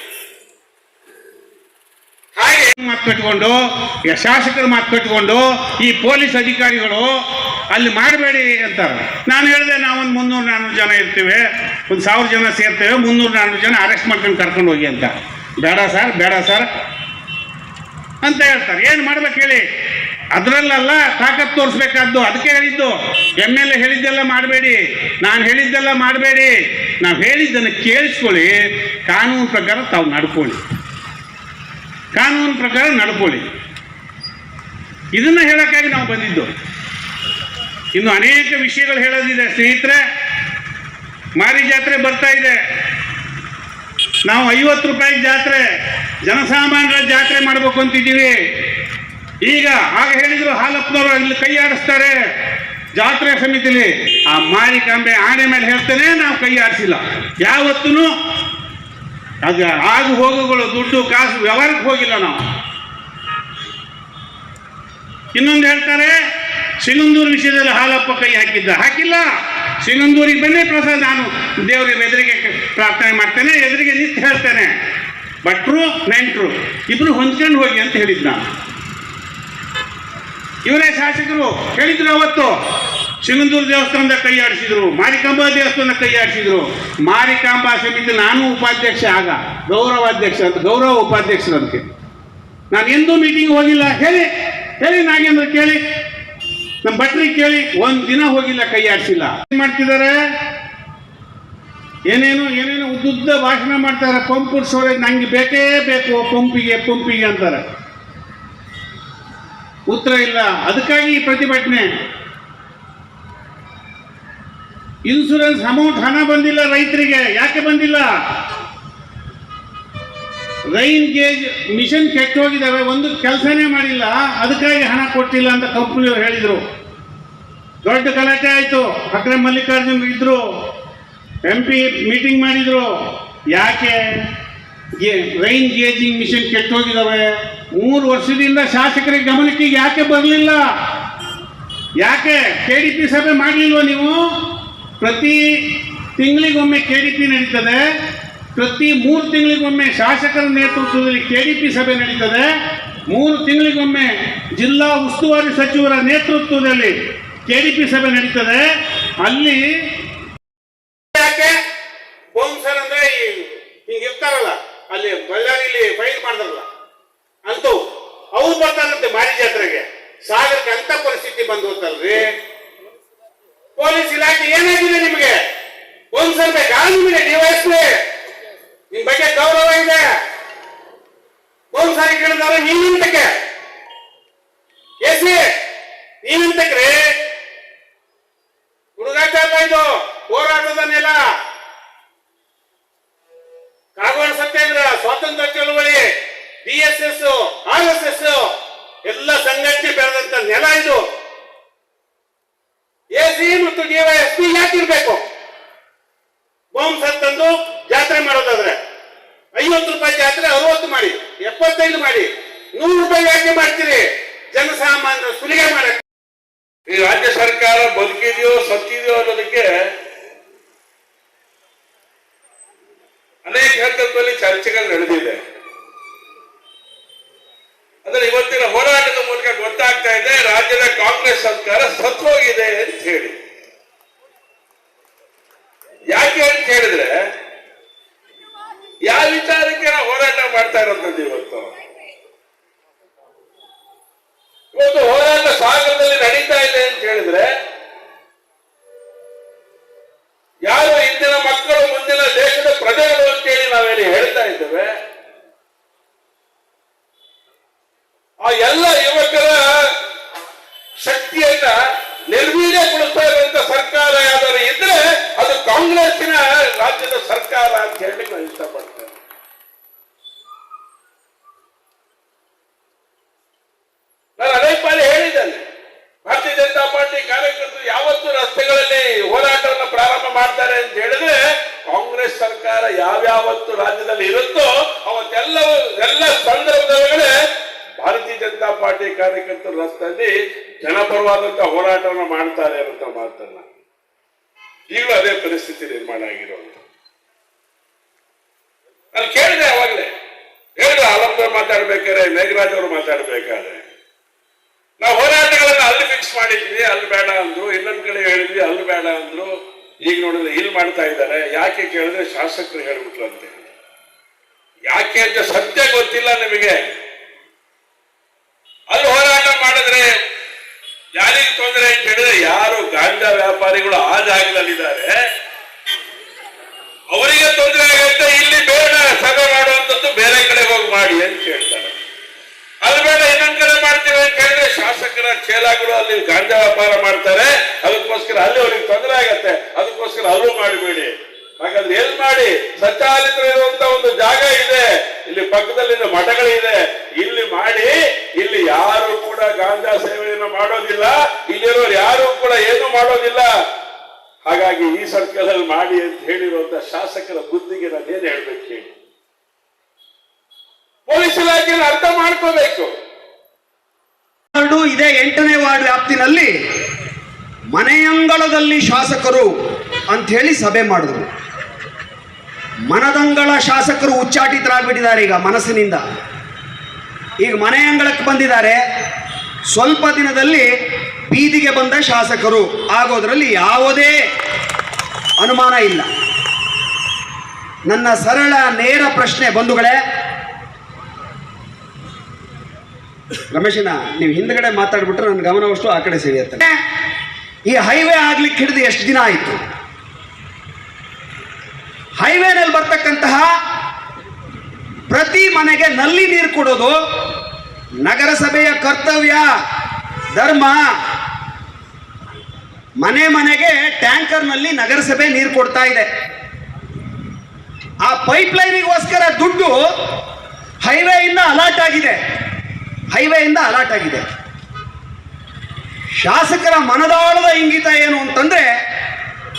Speaker 6: ಹಾಗೆ ಮಾತು ಕಟ್ಕೊಂಡು, ಶಾಸಕರು ಮಾತು ಕಟ್ಕೊಂಡು ಈ ಪೊಲೀಸ್ ಅಧಿಕಾರಿಗಳು ಅಲ್ಲಿ ಮಾಡಬೇಡಿ ಅಂತಾರೆ. ನಾನು ಹೇಳಿದೆ, ನಾವೊಂದು 300-400 ಜನ ಇರ್ತೀವಿ, ಒಂದು 1000 ಜನ ಸೇರ್ತೇವೆ, 300-400 ಜನ ಅರೆಸ್ಟ್ ಮಾಡ್ಕೊಂಡು ಕರ್ಕೊಂಡು ಹೋಗಿ ಅಂತ. ಬೇಡ ಸರ್ ಅಂತ ಹೇಳ್ತಾರೆ. ಏನು ಮಾಡ್ಬೇಕು ಹೇಳಿ? ಅದರಲ್ಲ ತಾಕತ್ತು ತೋರಿಸ್ಬೇಕಾದ್ದು. ಅದಕ್ಕೆ ಹೇಳಿದ್ದು, MLA ಹೇಳಿದ್ದೆಲ್ಲ ಮಾಡಬೇಡಿ, ನಾನು ಹೇಳಿದ್ದೆಲ್ಲ ಮಾಡಬೇಡಿ, ನಾವು ಹೇಳಿದ್ದನ್ನು ಕೇಳಿಸ್ಕೊಳ್ಳಿ, ಕಾನೂನು ಪ್ರಕಾರ ತಾವು ನಡ್ಕೊಳ್ಳಿ, ಕಾನೂನು ಪ್ರಕಾರ ನಡ್ಕೊಳ್ಳಿ. ಇದನ್ನ ಹೇಳಕ್ಕಾಗಿ ನಾವು ಬಂದಿದ್ದು. ಇನ್ನು ಅನೇಕ ವಿಷಯಗಳು ಹೇಳೋದಿದೆ ಸ್ನೇಹಿತರೆ. ಮಾರಿ ಜಾತ್ರೆ ಬರ್ತಾ ಇದೆ. ನಾವು 50 ರೂಪಾಯಿ ಜಾತ್ರೆ, ಜನಸಾಮಾನ್ಯರ ಜಾತ್ರೆ ಮಾಡಬೇಕು ಅಂತಿದ್ದೀವಿ. ಈಗ ಆಗ ಹೇಳಿದ್ರು ಹಾಲಪ್ಪನವರು ಇಲ್ಲಿ ಕೈ ಆಡಿಸ್ತಾರೆ ಜಾತ್ರೆ ಸಮಿತಿಲಿ. ಆ ಮಾರಿಕಾಂಬೆ ಆಣೆ ಮೇಲೆ ಹೇಳ್ತೇನೆ, ನಾವು ಕೈ ಆಡಿಸಿಲ್ಲ ಯಾವತ್ತೂ. ಅದು ಆಗು ಹೋಗುಗಳು, ದುಡ್ಡು ಕಾಸು ವ್ಯವಹಾರಕ್ಕೆ ಹೋಗಿಲ್ಲ ನಾವು. ಇನ್ನೊಂದು ಹೇಳ್ತಾರೆ, ಸಿಂಗಂದೂರು ವಿಷಯದಲ್ಲಿ ಹಾಲಪ್ಪ ಕೈ ಹಾಕಿಲ್ಲ. ಸಿಂಗಂದೂರಿಗೆ ಬನ್ನಿ ಪ್ರಸಾದ್, ನಾನು ದೇವರಿಗೆ ಎದುರಿಗೆ ಪ್ರಾರ್ಥನೆ ಮಾಡ್ತೇನೆ, ಎದುರಿಗೆ ನಿಂತು ಹೇಳ್ತೇನೆ, ಭಟ್ರು ನೆಂಟರು ಇಬ್ರು ಹೊಂದ್ಕೊಂಡು ಹೋಗಿ ಅಂತ ಹೇಳಿದ್ ನಾನು. ಇವರೇ ಶಾಸಕರು ಹೇಳಿದ್ರು ಅವತ್ತು. ಸಿಂಗಂದೂರು ದೇವಸ್ಥಾನದ ಕೈ ಆಡಿಸಿದ್ರು, ಮಾರಿಕಾಂಬಾ ದೇವಸ್ಥಾನದ ಕೈ ಆಡಿಸಿದ್ರು. ಮಾರಿಕಾಂಬಾ ಸಮಿತಿ ನಾನು ಉಪಾಧ್ಯಕ್ಷ, ಆಗ ಗೌರವಾಧ್ಯಕ್ಷ ಅಂತ, ಗೌರವ ಉಪಾಧ್ಯಕ್ಷರಂತೆ. ನಾನು ಎಂದೂ ಮೀಟಿಂಗ್ ಹೋಗಿಲ್ಲ. ಹೇಳಿ ನಾಗೇಂದ್ರ ಕೇಳಿ, ನಮ್ಮ ಭಟ್ರಿಗೆ ಕೇಳಿ, ಒಂದ್ ದಿನ ಹೋಗಿಲ್ಲ, ಕೈ ಆಡಿಸಿಲ್ಲ. ಏನ್ ಮಾಡ್ತಿದ್ದಾರೆ? ಏನೇನು ಉದ್ದುದ್ದ ಭಾಷಣ ಮಾಡ್ತಾರೆ. ಪಂಪ್ ಸ್ಟೋರೇಜ್ ನಂಗೆ ಬೇಕೇ ಬೇಕು, ಪಂಪಿಗೆ ಅಂತಾರೆ. ಉತ್ತರ ಇಲ್ಲ. ಅದಕ್ಕಾಗಿ ಪ್ರತಿಭಟನೆ. ಇನ್ಸೂರೆನ್ಸ್ ಅಮೌಂಟ್ ಹಣ ಬಂದಿಲ್ಲ ರೈತರಿಗೆ. ಯಾಕೆ ಬಂದಿಲ್ಲ? ರೈನ್ ಗೇಜ್ ಮಿಷನ್ ಕೆಟ್ಟೋಗಿದ್ದಾವೆ, ಒಂದು ಕೆಲಸನೇ ಮಾಡಿಲ್ಲ, ಅದಕ್ಕಾಗಿ ಹಣ ಕೊಟ್ಟಿಲ್ಲ ಅಂತ ಕಂಪನಿಯವರು ಹೇಳಿದರು. ದೊಡ್ಡ ಗಲಾಟೆ ಆಯಿತು. ಅಕ್ರಮ್ ಮಲ್ಲಿಕಾರ್ಜುನ್ ಇದ್ರು, MP ಮೀಟಿಂಗ್ ಮಾಡಿದ್ರು. ಯಾಕೆ ರೈನ್ ಗೇಜಿಂಗ್ ಮಿಷನ್ ಕೆಟ್ಟೋಗಿದ್ದಾವೆ? 3 ವರ್ಷದಿಂದ ಶಾಸಕರಿಗೆ ಗಮನಕ್ಕೆ ಯಾಕೆ ಬರಲಿಲ್ಲ? ಯಾಕೆ KDP ಸಭೆ ಮಾಡಲಿಲ್ವ ನೀವು? ಪ್ರತಿ ತಿಂಗಳಿಗೊಮ್ಮೆ KDP ನಡೀತದೆ, ಪ್ರತಿ 3 ತಿಂಗಳಿಗೊಮ್ಮೆ ಶಾಸಕರ ನೇತೃತ್ವದಲ್ಲಿ KDP ಸಭೆ ನಡೀತದೆ. 3 ತಿಂಗಳಿಗೊಮ್ಮೆ ಜಿಲ್ಲಾ ಉಸ್ತುವಾರಿ ಸಚಿವರ ನೇತೃತ್ವದಲ್ಲಿ ಕೆಡಿಪಿ ಸಭೆ ನಡೀತದೆ. ಅಲ್ಲಿ ಯಾಕೆ ಬೋನ್ಸರ್ ಅಂದ್ರೆ ಹಿಂಗೆ ಇರ್ತಾರಲ್ಲ, ಅಲ್ಲಿ ಬಳ್ಳಾರಿಯಲ್ಲಿ ಫೈಲ್ ಮಾಡಿದ್ರಲ್ಲ ಅಂತೂ ಅವ್ರು ಬರ್ತಾರಂತೆ ಮಾರಿ ಜಾತ್ರೆಗೆ. ಸಾಗರಕ್ಕೆ ಅಂತ ಪರಿಸ್ಥಿತಿ ಬಂದು ಹೋಗ್ತಲ್ರಿ. ಪೊಲೀಸ್ ಇಲಾಖೆ ಏನಾಗಿದೆ ನಿಮಗೆ? ಬೋನ್ಸರ್ ಬೇಕಾ ನಿಮಗೆ? ಡಿವೈಎಸ್ಪಿ ನಿಮ್ ಬಗ್ಗೆ ಗೌರವ ಇದೆ. ಬೋನ್ಸರ್ ಕೇಳಿದವರು ನೀವಿಂತಕ್ಕೆ ಎಸಿ ನೀವಿಂತಕ್ರಿ ಹುಡುಗಾಟ ಇದು ಹೋರಾಟದ ನೆಲ. ಕಾಗವಾಡ ಸತ್ಯಾಗ್ರಹ, ಸ್ವಾತಂತ್ರ್ಯ ಚಳವಳಿ, DSS, RSS ಎಲ್ಲ ಸಂಘಟನೆ ಬೆಳೆದಂತ ನೆಲ ಇದು. ಎಸಿ ಮತ್ತು ಡಿವೈಎಸ್ಪಿ ಯಾಕಿರ್ಬೇಕು? ಬೋನ್ಸರ್ ತಂದು ಜಾತ್ರೆ ಮಾಡೋದಾದ್ರೆ 50 ರೂಪಾಯಿ ಜಾತ್ರೆ 60 ಮಾಡಿ, 75 ಮಾಡಿ, 100 ರೂಪಾಯಿ ಯಾಕೆ ಮಾಡ್ತೀರಿ? ಜನಸಾಮಾನ್ಯರ ಸುಲಿಗೆ ಮಾಡಕ್ಕೆ.
Speaker 7: ಈ ರಾಜ್ಯ ಸರ್ಕಾರ ಬದುಕಿದೆಯೋ ಸತ್ತಿದೆಯೋ ಅನ್ನೋದಕ್ಕೆ ಅನೇಕ ಹಂತದಲ್ಲಿ ಚರ್ಚೆಗಳು ನಡೆದಿದೆ. ಆದರೆ ಇವತ್ತಿನ ಹೋರಾಟದ ಮೂಲಕ ಗೊತ್ತಾಗ್ತಾ ಇದೆ ರಾಜ್ಯದ ಕಾಂಗ್ರೆಸ್ ಸರ್ಕಾರ ಸತ್ತೋಗಿದೆ ಅಂತ ಹೇಳಿ. ಯಾಕೆ ಅಂತ ಹೇಳಿದ್ರೆ ಯಾವ ವಿಚಾರಕ್ಕೆ ನಾವು ಹೋರಾಟ ಮಾಡ್ತಾ ಇರೋಂಥದ್ದು ಇವತ್ತು ಹೋರಾಟ ಸಾಗರದಲ್ಲಿ ನಡೀತಾ ಇದೆ ಅಂತ ಹೇಳಿದ್ರೆ ಯಾರು ಇಂದಿನ ಮಕ್ಕಳು ಮುಂದಿನ ದೇಶದ ಪ್ರಜೆಗಳು ಅಂತೇಳಿ ನಾವೇನು ಹೇಳ್ತಾ ಇದ್ದೇವೆ, ಆ ಎಲ್ಲ ಯುವಕರ ಶಕ್ತಿಯನ್ನ ನಿರ್ವೀರ್ಯಗೊಳಿಸ್ತಾ ಇರುವಂತ ಸರ್ಕಾರ ಯಾವ್ದಾದ್ರು ಇದ್ರೆ ಅದು ಕಾಂಗ್ರೆಸ್ಸಿನ ರಾಜ್ಯದ ಸರ್ಕಾರ ಅಂತ ಹೇಳಿ ನಾನು ಇಷ್ಟಪಡ್ತೇನೆ. ನಾನು ಅನೇಕ ಬಾರಿ ಹೇಳಿದ್ದೇನೆ, ಭಾರತೀಯ ಜನತಾ ಪಾರ್ಟಿ ಕಾರ್ಯಕರ್ತರು ಯಾವತ್ತು ರಸ್ತೆಗಳಲ್ಲಿ ಹೋರಾಟವನ್ನು ಪ್ರಾರಂಭ ಮಾಡ್ತಾರೆ ಅಂತ ಹೇಳಿದ್ರೆ ಕಾಂಗ್ರೆಸ್ ಸರ್ಕಾರ ಯಾವ್ಯಾವತ್ತು ರಾಜ್ಯದಲ್ಲಿ ಇರುತ್ತೋ ಅವತ್ತೆಲ್ಲವೂ ಎಲ್ಲ ಸಂದರ್ಭದೊಳಗಡೆ ಭಾರತೀಯ ಜನತಾ ಪಾರ್ಟಿ ಕಾರ್ಯಕರ್ತರು ರಸ್ತೆಯಲ್ಲಿ ಜನಪರವಾದಂತಹ ಹೋರಾಟವನ್ನು ಮಾಡ್ತಾರೆ ಅನ್ನುವಂತ ಮಾತನ್ನ ಈಗಲೂ ಅದೇ ಪರಿಸ್ಥಿತಿ ನಿರ್ಮಾಣ ಆಗಿರೋದು. ನಾನು ಕೇಳಿದೆ ಅವಾಗಲೇ, ಹೇಳಿದ್ರು ಆಲಂಬರ್ ಮಾತಾಡ್ಬೇಕಾದ್ರೆ, ಮೇಘರಾಜ್ ಅವರು ಮಾತಾಡ್ಬೇಕಾದ್ರೆ, ನಾವು ಹೋರಾಟಗಳನ್ನ ಅಲ್ಲಿ ಫಿಕ್ಸ್ ಮಾಡಿದ್ವಿ, ಅಲ್ಲಿ ಬೇಡ ಅಂದ್ರು, ಇನ್ನೊಂದ್ ಕಡೆ ಹೇಳಿದ್ವಿ, ಅಲ್ಲಿ ಬೇಡ ಅಂದ್ರು. ಈಗ ನೋಡಿದ್ರೆ ಇಲ್ಲಿ ಮಾಡ್ತಾ ಇದ್ದಾರೆ. ಯಾಕೆ ಕೇಳಿದ್ರೆ ಶಾಸಕರು ಹೇಳ್ಬಿಟ್ರು ಅಂತ ಹೇಳಿ. ಯಾಕೆ ಅಂತ ಸತ್ಯ ಗೊತ್ತಿಲ್ಲ ನಿಮಗೆ. ಅಲ್ಲಿ ಹೋರಾಟ ಮಾಡಿದ್ರೆ ಯಾರಿಗೆ ತೊಂದರೆ ಅಂತ ಹೇಳಿದ್ರೆ ಯಾರು ಗಾಂಜಾ ವ್ಯಾಪಾರಿಗಳು ಆ ಜಾಗದಲ್ಲಿದ್ದಾರೆ ಅವರಿಗೆ ತೊಂದರೆ ಆಗುತ್ತೆ. ಇಲ್ಲಿ ಬೇಡ ಸಭೆ ಮಾಡುವಂಥದ್ದು ಬೇರೆ ಕಡೆ ಹೋಗಿ ಮಾಡಿ ಅಂತ ಹೇಳ್ತಾರೆ. ಅಲ್ಲಿ ಬೇಡ ಇನ್ನೊಂದ್ ಕಡೆ ಮಾಡ್ತೀವಿ ಅಂತ ಹೇಳಿದ್ರೆ ಶಾಸಕರ ಚೇಲಾಗಳು ಅಲ್ಲಿ ಗಾಂಜಾ ವ್ಯಾಪಾರ ಮಾಡ್ತಾರೆ, ಅದಕ್ಕೋಸ್ಕರ ಅಲ್ಲಿ ಅವ್ರಿಗೆ ತೊಂದರೆ ಆಗತ್ತೆ, ಅದಕ್ಕೋಸ್ಕರ ಅಲ್ಲೂ ಮಾಡಬೇಡಿ. ಹಾಗಾದ್ರೆ ಎಲ್ಲಿ ಮಾಡಿ? ಸಚ್ಚಾಲಿತರಿರುವಂತ ಒಂದು ಜಾಗ ಇದೆ, ಇಲ್ಲಿ ಪಕ್ಕದಲ್ಲಿನ ಮಠಗಳಿದೆ, ಇಲ್ಲಿ ಮಾಡಿ. ಇಲ್ಲಿ ಯಾರು ಕೂಡ ಗಾಂಜಾ ಸೇವೆಯನ್ನು ಮಾಡೋದಿಲ್ಲ, ಇಲ್ಲಿರೋರು ಯಾರು ಕೂಡ ಏನು ಮಾಡೋದಿಲ್ಲ. ಹಾಗಾಗಿ ಈ ಸರ್ಕಲ್ ಅಲ್ಲಿ ಮಾಡಿ ಅಂತ ಹೇಳಿರುವಂತ ಶಾಸಕರ ಬುದ್ಧಿಗೆ ನಾನು ಏನ್ ಹೇಳ್ಬೇಕು ಹೇಳಿ? ಪೊಲೀಸ್ ಇಲಾಖೆಯನ್ನು ಅರ್ಥ ಮಾಡ್ಕೋಬೇಕು.
Speaker 8: ಇದೇ 8ನೇ ವಾರ್ಡ್ ವ್ಯಾಪ್ತಿನಲ್ಲಿ ಮನೆಯಂಗಳದಲ್ಲಿ ಶಾಸಕರು ಅಂತ ಹೇಳಿ ಸಭೆ ಮಾಡಿದ್ರು. ಮನದಂಗಳ ಶಾಸಕರು ಉಚ್ಚಾಟಿತರಾಗ್ಬಿಟ್ಟಿದ್ದಾರೆ ಈಗ ಮನಸ್ಸಿನಿಂದ. ಈಗ ಮನೆಯಂಗಳಕ್ಕೆ ಬಂದಿದ್ದಾರೆ. ಸ್ವಲ್ಪ ದಿನದಲ್ಲಿ ಬೀದಿಗೆ ಬಂದ ಶಾಸಕರು ಆಗೋದ್ರಲ್ಲಿ ಯಾವುದೇ ಅನುಮಾನ ಇಲ್ಲ. ನನ್ನ ಸರಳ ನೇರ ಪ್ರಶ್ನೆ ಬಂಧುಗಳೇ, ರಮೇಶನ ನೀವು ಹಿಂದ್ಗಡೆ ಮಾತಾಡ್ಬಿಟ್ರೆ ನನ್ನ ಗಮನವಷ್ಟು ಆ ಕಡೆ ಸೆಳೆಯುತ್ತೆ. ಈ ಹೈವೇ ಆಗ್ಲಿಕ್ಕೆ ಹಿಡಿದು ಎಷ್ಟು ದಿನ ಆಯಿತು? ಹೈವೇನಲ್ಲಿ ಬರ್ತಕ್ಕಂತಹ ಪ್ರತಿ ಮನೆಗೆ ನಲ್ಲಿ ನೀರು ಕೊಡೋದು ನಗರಸಭೆಯ ಕರ್ತವ್ಯ, ಧರ್ಮ. ಮನೆ ಮನೆಗೆ ಟ್ಯಾಂಕರ್ನಲ್ಲಿ ನಗರಸಭೆ ನೀರು ಕೊಡ್ತಾ ಇದೆ. ಆ ಪೈಪ್ಲೈನಿಗೋಸ್ಕರ ದುಡ್ಡು ಹೈವೇಯಿಂದ ಅಲಾಟ್ ಆಗಿದೆ. ಶಾಸಕರ ಮನದಾಳದ ಇಂಗಿತ ಏನು ಅಂತಂದ್ರೆ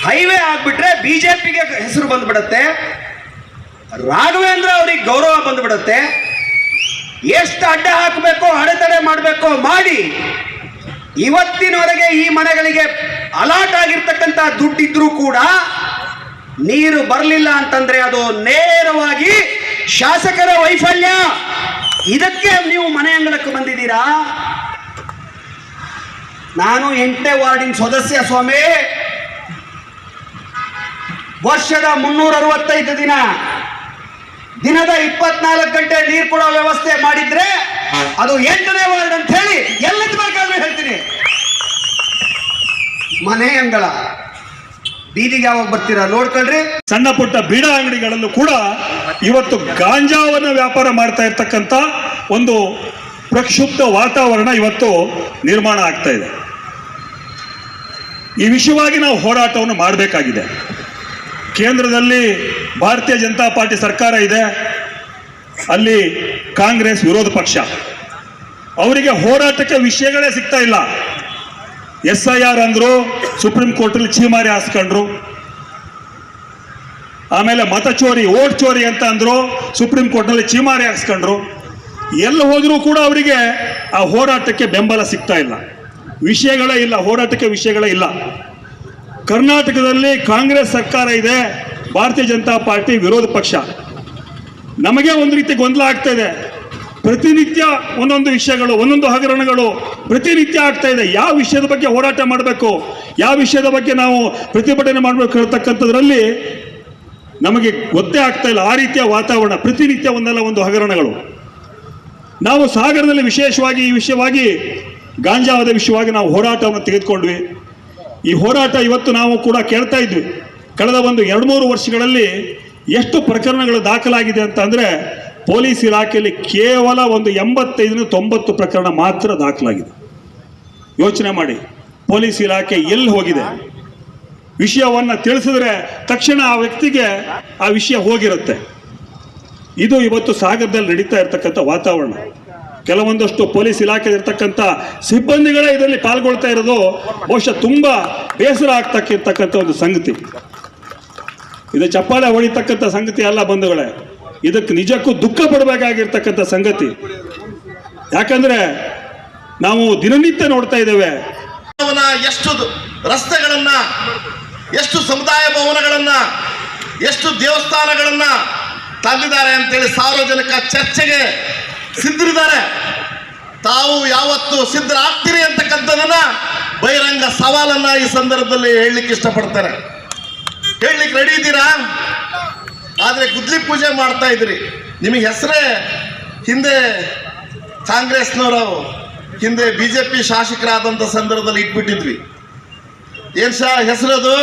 Speaker 8: ಹೈವೇ ಆಗ್ಬಿಟ್ರೆ ಬಿಜೆಪಿಗೆ ಹೆಸರು ಬಂದ್ಬಿಡತ್ತೆ, ರಾಘವೇಂದ್ರ ಅವರಿಗೆ ಗೌರವ ಬಂದ್ಬಿಡತ್ತೆ. ಎಷ್ಟು ಅಡ್ಡ ಹಾಕಬೇಕೋ ಅಡೆತಡೆ ಮಾಡಬೇಕೋ ಮಾಡಿ ಇವತ್ತಿನವರೆಗೆ ಈ ಮನೆಗಳಿಗೆ ಅಲಾಟ್ ಆಗಿರ್ತಕ್ಕಂಥ ದುಡ್ಡಿದ್ರೂ ಕೂಡ ನೀರು ಬರಲಿಲ್ಲ ಅಂತಂದ್ರೆ ಅದು ನೇರವಾಗಿ ಶಾಸಕರ ವೈಫಲ್ಯ. ಇದಕ್ಕೆ ನೀವು ಮನೆ ಅಂಗಳಕ್ಕೆ ಬಂದಿದ್ದೀರಾ? ನಾನು 8ನೇ ವಾರ್ಡಿನ ಸದಸ್ಯ ಸ್ವಾಮಿ. ವರ್ಷದ 365 ದಿನ, ದಿನದ 24 ಗಂಟೆ ನೀರು ಕೊಡೋ ವ್ಯವಸ್ಥೆ ಮಾಡಿದ್ರೆ ಅದು 8ನೇ ವಾರ್ಡ್ ಅಂತ ಹೇಳಿ ಎಲ್ಲದ ಬೇಕಾದ್ರೂ ಹೇಳ್ತೀನಿ. ಮನೆ ಅಂಗಳ ಬೀದಿಗೆ ಯಾವಾಗ ಬರ್ತೀರಾ ನೋಡ್ಕೊಳ್ರಿ.
Speaker 9: ಸಣ್ಣ ಪುಟ್ಟ ಬೀಡ ಅಂಗಡಿಗಳಲ್ಲೂ ಕೂಡ ಇವತ್ತು ಗಾಂಜಾವನ್ನು ವ್ಯಾಪಾರ ಮಾಡ್ತಾ ಇರ್ತಕ್ಕಂಥ ಒಂದು ಪ್ರಕ್ಷುಬ್ಧ ವಾತಾವರಣ ಇವತ್ತು ನಿರ್ಮಾಣ ಆಗ್ತಾ ಇದೆ. ಈ ವಿಷಯವಾಗಿ ನಾವು ಹೋರಾಟವನ್ನು ಮಾಡಬೇಕಾಗಿದೆ. ಕೇಂದ್ರದಲ್ಲಿ ಭಾರತೀಯ ಜನತಾ ಪಾರ್ಟಿ ಸರ್ಕಾರ ಇದೆ, ಅಲ್ಲಿ ಕಾಂಗ್ರೆಸ್ ವಿರೋಧ ಪಕ್ಷ. ಅವರಿಗೆ ಹೋರಾಟಕ್ಕೆ ವಿಷಯಗಳೇ ಸಿಗ್ತಾ ಇಲ್ಲ. SIR ಅಂದ್ರು, ಸುಪ್ರೀಂ ಕೋರ್ಟಲ್ಲಿ ಛೀಮಾರಿ ಹಾಸ್ಕೊಂಡ್ರು. ಆಮೇಲೆ ಮತ ಚೋರಿ, ಓಟ್ ಚೋರಿ ಅಂತ ಅಂದ್ರು, ಸುಪ್ರೀಂ ಕೋರ್ಟ್ನಲ್ಲಿ ಛೀಮಾರಿ ಹಾಕ್ಸ್ಕೊಂಡ್ರು. ಎಲ್ಲ ಹೋದರೂ ಕೂಡ ಅವರಿಗೆ ಆ ಹೋರಾಟಕ್ಕೆ ಬೆಂಬಲ ಸಿಗ್ತಾ ಇಲ್ಲ, ವಿಷಯಗಳೇ ಇಲ್ಲ, ಹೋರಾಟಕ್ಕೆ ವಿಷಯಗಳೇ ಇಲ್ಲ. ಕರ್ನಾಟಕದಲ್ಲಿ ಕಾಂಗ್ರೆಸ್ ಸರ್ಕಾರ ಇದೆ, ಭಾರತೀಯ ಜನತಾ ಪಾರ್ಟಿ ವಿರೋಧ ಪಕ್ಷ. ನಮಗೆ ಒಂದು ರೀತಿ ಗೊಂದಲ ಆಗ್ತಾ ಇದೆ. ಪ್ರತಿನಿತ್ಯ ಒಂದೊಂದು ವಿಷಯಗಳು, ಒಂದೊಂದು ಹಗರಣಗಳು ಪ್ರತಿನಿತ್ಯ ಆಗ್ತಾ ಇದೆ. ಯಾವ ವಿಷಯದ ಬಗ್ಗೆ ಹೋರಾಟ ಮಾಡಬೇಕು, ಯಾವ ವಿಷಯದ ಬಗ್ಗೆ ನಾವು ಪ್ರತಿಭಟನೆ ಮಾಡಬೇಕು ಹೇಳ್ತಕ್ಕಂಥದ್ರಲ್ಲಿ ನಮಗೆ ಗೊತ್ತೇ ಆಗ್ತಾ ಇಲ್ಲ. ಆ ರೀತಿಯ ವಾತಾವರಣ, ಪ್ರತಿನಿತ್ಯ ಒಂದಲ್ಲ ಒಂದು ಹಗರಣಗಳು. ನಾವು ಸಾಗರದಲ್ಲಿ ವಿಶೇಷವಾಗಿ ಈ ವಿಷಯವಾಗಿ, ಗಾಂಜಾದ ವಿಷಯವಾಗಿ ನಾವು ಹೋರಾಟವನ್ನು ತೆಗೆದುಕೊಂಡ್ವಿ. ಈ ಹೋರಾಟ ಇವತ್ತು ನಾವು ಕೂಡ ಕೇಳ್ತಾ ಇದ್ವಿ. ಕಳೆದ ಒಂದು 2-3 ವರ್ಷಗಳಲ್ಲಿ ಎಷ್ಟು ಪ್ರಕರಣಗಳು ದಾಖಲಾಗಿದೆ ಅಂತ ಅಂದರೆ, ಪೊಲೀಸ್ ಇಲಾಖೆಯಲ್ಲಿ ಕೇವಲ ಒಂದು 85-90 ಪ್ರಕರಣ ಮಾತ್ರ ದಾಖಲಾಗಿದೆ. ಯೋಚನೆ ಮಾಡಿ, ಪೊಲೀಸ್ ಇಲಾಖೆ ಎಲ್ಲಿ ಹೋಗಿದೆ? ವಿಷಯವನ್ನು ತಿಳಿಸಿದ್ರೆ ತಕ್ಷಣ ಆ ವ್ಯಕ್ತಿಗೆ ಆ ವಿಷಯ ಹೋಗಿರುತ್ತೆ. ಇದು ಇವತ್ತು ಸಾಗರದಲ್ಲಿ ನಡೀತಾ ಇರತಕ್ಕಂಥ ವಾತಾವರಣ. ಕೆಲವೊಂದಷ್ಟು ಪೊಲೀಸ್ ಇಲಾಖೆ ಇರ್ತಕ್ಕಂಥ ಸಿಬ್ಬಂದಿಗಳೇ ಇದರಲ್ಲಿ ಪಾಲ್ಗೊಳ್ತಾ ಇರೋದು ಬಹುಶಃ ತುಂಬ ಬೇಸರ ಆಗ್ತಕ್ಕಂಥ ಒಂದು ಸಂಗತಿ. ಇದು ಚಪ್ಪಾಳೆ ಹೊಡಿತಕ್ಕಂಥ ಸಂಗತಿ ಅಲ್ಲ ಬಂಧುಗಳೇ, ಇದಕ್ಕೆ ನಿಜಕ್ಕೂ ದುಃಖ ಪಡಬೇಕಾಗಿರ್ತಕ್ಕಂಥ ಸಂಗತಿ. ಯಾಕಂದ್ರೆ ನಾವು ದಿನನಿತ್ಯ ನೋಡ್ತಾ ಇದ್ದೇವೆ,
Speaker 10: ಎಷ್ಟು ರಸ್ತೆಗಳನ್ನ, ಎಷ್ಟು ಸಮುದಾಯ ಭವನಗಳನ್ನ, ಎಷ್ಟು ದೇವಸ್ಥಾನಗಳನ್ನ ತಂದಿದ್ದಾರೆ ಅಂತೇಳಿ ಸಾರ್ವಜನಿಕ ಚರ್ಚೆಗೆ ಸಿದ್ಧರಿದ್ದಾರೆ. ತಾವು ಯಾವತ್ತು ಸಿದ್ಧರಾಗ್ತೀರಿ ಅಂತಕ್ಕಂಥದನ್ನ ಬಹಿರಂಗ ಸವಾಲನ್ನ ಈ ಸಂದರ್ಭದಲ್ಲಿ ಹೇಳಲಿಕ್ಕೆ ಇಷ್ಟಪಡ್ತಾರೆ. ಹೇಳಲಿಕ್ಕೆ ರೆಡಿ ಇದ್ದೀರಾ? ಆದರೆ ಗುದ್ಲಿ ಪೂಜೆ ಮಾಡ್ತಾ ಇದ್ರಿ. ನಿಮಗೆ ಹೆಸರೇ ಹಿಂದೆ ಕಾಂಗ್ರೆಸ್ನವರು, ಹಿಂದೆ BJP ಶಾಸಕರಾದಂಥ ಸಂದರ್ಭದಲ್ಲಿ ಇಟ್ಬಿಟ್ಟಿದ್ವಿ. ಏನು ಹೆಸರದು?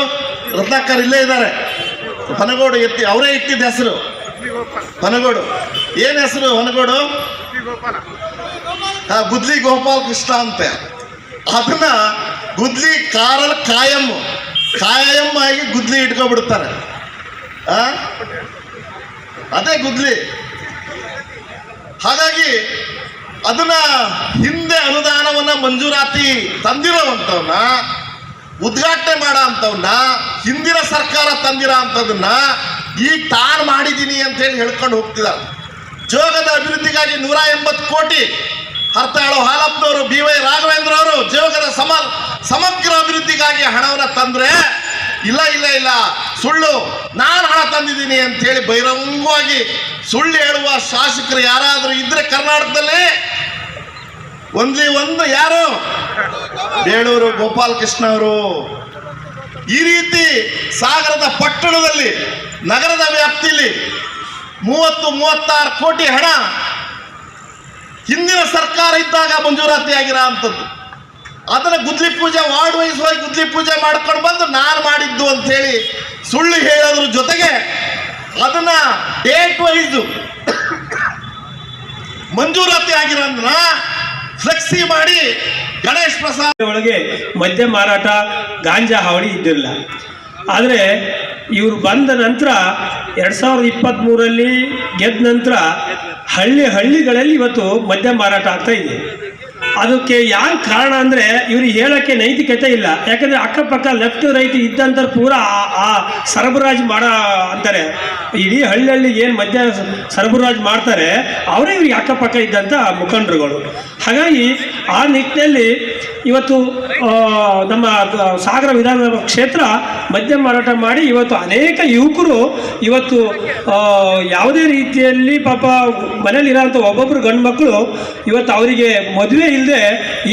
Speaker 10: ರತ್ನಾಕರ್ ಇಲ್ಲೇ ಇದ್ದಾರೆ, ಹೊನಗೋಡು ಎತ್ತಿ ಅವರೇ ಇಟ್ಟಿದ್ದ ಹೆಸರು ಹೊನಗೋಡು. ಏನು ಹೆಸರು ಹೊನಗೋಡು? ಗುದ್ಲಿ ಗೋಪಾಲ ಕೃಷ್ಣ ಅಂತೆ. ಅದನ್ನ ಗುದ್ಲಿ ಕಾಯಂ ಆಗಿ ಗುದ್ಲಿ ಇಟ್ಕೊಬಿಡ್ತಾರೆ. ಅದೇ ಗುದ್ಲಿ. ಹಾಗಾಗಿ ಅದನ್ನ ಹಿಂದೆ ಅನುದಾನವನ್ನ ಮಂಜೂರಾತಿ ತಂದಿರೋವಂಥವನ್ನ, ಉದ್ಘಾಟನೆ ಮಾಡೋ ಅಂಥವನ್ನ, ಹಿಂದಿನ ಸರ್ಕಾರ ತಂದಿರೋ ಅಂಥದನ್ನ ಈಗ ತಾನು ಮಾಡಿದ್ದೀನಿ ಅಂತ ಹೇಳಿ ಹೇಳ್ಕೊಂಡು ಹೋಗ್ತಿದ್ದಾರೆ. ಜೋಗದ ಅಭಿವೃದ್ಧಿಗಾಗಿ 180 ಕೋಟಿ ಹರ್ತಾಳು ಹಾಲಪ್ಪನವರು, BY ರಾಘವೇಂದ್ರ ಅವರು ಜೋಗದ ಸಮಗ್ರ ಅಭಿವೃದ್ಧಿಗಾಗಿ ಹಣವನ್ನು ತಂದ್ರೆ, ಇಲ್ಲ ಸುಳ್ಳು, ನಾನು ಹಣ ತಂದಿದ್ದೀನಿ ಅಂತ ಹೇಳಿ ಬಹಿರಂಗವಾಗಿ ಸುಳ್ಳು ಹೇಳುವ ಶಾಸಕರು ಯಾರಾದರೂ ಇದ್ರೆ ಕರ್ನಾಟಕದಲ್ಲಿ ಒಂದು ಯಾರು? ಬೇಳೂರು ಗೋಪಾಲಕೃಷ್ಣ ಅವರು. ಈ ರೀತಿ ಸಾಗರದ ಪಟ್ಟಣದಲ್ಲಿ, ನಗರದ ವ್ಯಾಪ್ತಿಯಲ್ಲಿ 30-36 ಕೋಟಿ ಹಣ ಹಿಂದಿನ ಸರ್ಕಾರ ಇದ್ದಾಗ ಮಂಜೂರಾತಿ ಆಗಿರೋ ಅಂಥದ್ದು. ಅದನ್ನ ಗುದ್ಲಿ ಪೂಜೆ, ವಾರ್ಡ್ ವೈಸ್ ಹೋಗಿ ಗುದ್ಲಿ ಪೂಜೆ ಮಾಡ್ಕೊಂಡು ಬಂದು ನಾನು ಮಾಡಿದ್ದು ಅಂತ ಹೇಳಿ ಸುಳ್ಳು ಹೇಳೋದ್ರ ಜೊತೆಗೆ ಅದನ್ನ ಡೇಟ್ ವೈಸ್ ಮಂಜೂರಾತಿ ಆಗಿರೋದನ್ನ ಫ್ಲೆಕ್ಸಿ ಮಾಡಿ ಗಣೇಶ್ ಪ್ರಸಾದ್
Speaker 11: ಒಳಗೆ ಮದ್ಯ ಮಾರಾಟ, ಗಾಂಜಾ ಹಾವಳಿ ಇದ್ದಿರಲಿಲ್ಲ. ಆದರೆ ಇವರು ಬಂದ ನಂತರ 2023ರಲ್ಲಿ ಗೆದ್ದ ನಂತರ ಹಳ್ಳಿಗಳಲ್ಲಿ ಇವತ್ತು ಮದ್ಯ ಮಾರಾಟ ಆಗ್ತಾ ಇದೆ. ಅದಕ್ಕೆ ಯಾರು ಕಾರಣ ಅಂದರೆ, ಇವ್ರಿಗೆ ಹೇಳೋಕ್ಕೆ ನೈತಿಕತೆ ಇಲ್ಲ. ಯಾಕಂದರೆ ಅಕ್ಕಪಕ್ಕ ಲೆಫ್ಟ್ ರೈಟ್ ಇದ್ದಂಥ ಪೂರ ಆ ಸರಬರಾಜು ಮಾಡೋ ಅಂತಾರೆ. ಇಡೀ ಹಳ್ಳಿಗೆ ಏನು ಮದ್ಯ ಸರಬರಾಜು ಮಾಡ್ತಾರೆ ಅವರೇ ಇವ್ರಿಗೆ ಅಕ್ಕಪಕ್ಕ ಇದ್ದಂಥ ಮುಖಂಡರುಗಳು. ಹಾಗಾಗಿ ಆ ನಿಟ್ಟಿನಲ್ಲಿ ಇವತ್ತು ನಮ್ಮ ಸಾಗರ ವಿಧಾನಸಭಾ ಕ್ಷೇತ್ರ ಮದ್ಯ ಮಾರಾಟ ಮಾಡಿ ಇವತ್ತು ಅನೇಕ ಯುವಕರು ಇವತ್ತು ಯಾವುದೇ ರೀತಿಯಲ್ಲಿ ಪಾಪ ಮನೇಲಿರೋಂಥ ಒಬ್ಬೊಬ್ಬರು ಗಂಡು ಮಕ್ಕಳು ಇವತ್ತು ಅವರಿಗೆ ಮದುವೆ ಇಲ್ಲದೆ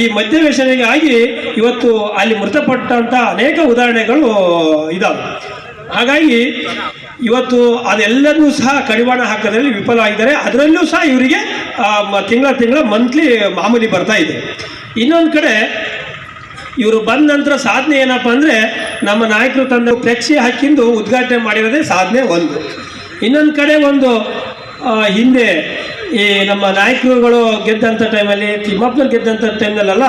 Speaker 11: ಈ ಮದ್ಯ ವ್ಯಸನಿಗಾಗಿ ಇವತ್ತು ಅಲ್ಲಿ ಮೃತಪಟ್ಟಂಥ ಅನೇಕ ಉದಾಹರಣೆಗಳು ಇದ್ದಾವೆ. ಹಾಗಾಗಿ ಇವತ್ತು ಅದೆಲ್ಲದೂ ಸಹ ಕಡಿವಾಣ ಹಾಕೋದ್ರಲ್ಲಿ ವಿಫಲ ಆಗಿದ್ದಾರೆ. ಅದರಲ್ಲೂ ಸಹ ಇವರಿಗೆ ತಿಂಗಳ ಮಂತ್ಲಿ ಮಾಮೂಲಿ ಬರ್ತಾ ಇದೆ. ಇನ್ನೊಂದು ಕಡೆ ಇವರು ಬಂದ ನಂತರ ಸಾಧನೆ ಏನಪ್ಪ ಅಂದರೆ ನಮ್ಮ ನಾಯಕರು ತಂದ ಫ್ಲೆಕ್ಸಿ ಹಾಕಿಂದು ಉದ್ಘಾಟನೆ ಮಾಡಿರೋದೇ ಸಾಧನೆ ಒಂದು. ಇನ್ನೊಂದು ಕಡೆ ಒಂದು ಹಿಂದೆ ಈ ನಮ್ಮ ನಾಯಕರುಗಳು ಗೆದ್ದಂಥ ಟೈಮಲ್ಲಿ ತಿಮ್ಮಪ್ಪನ ಗೆದ್ದಂಥ ಟೈಮ್ನಲ್ಲೆಲ್ಲ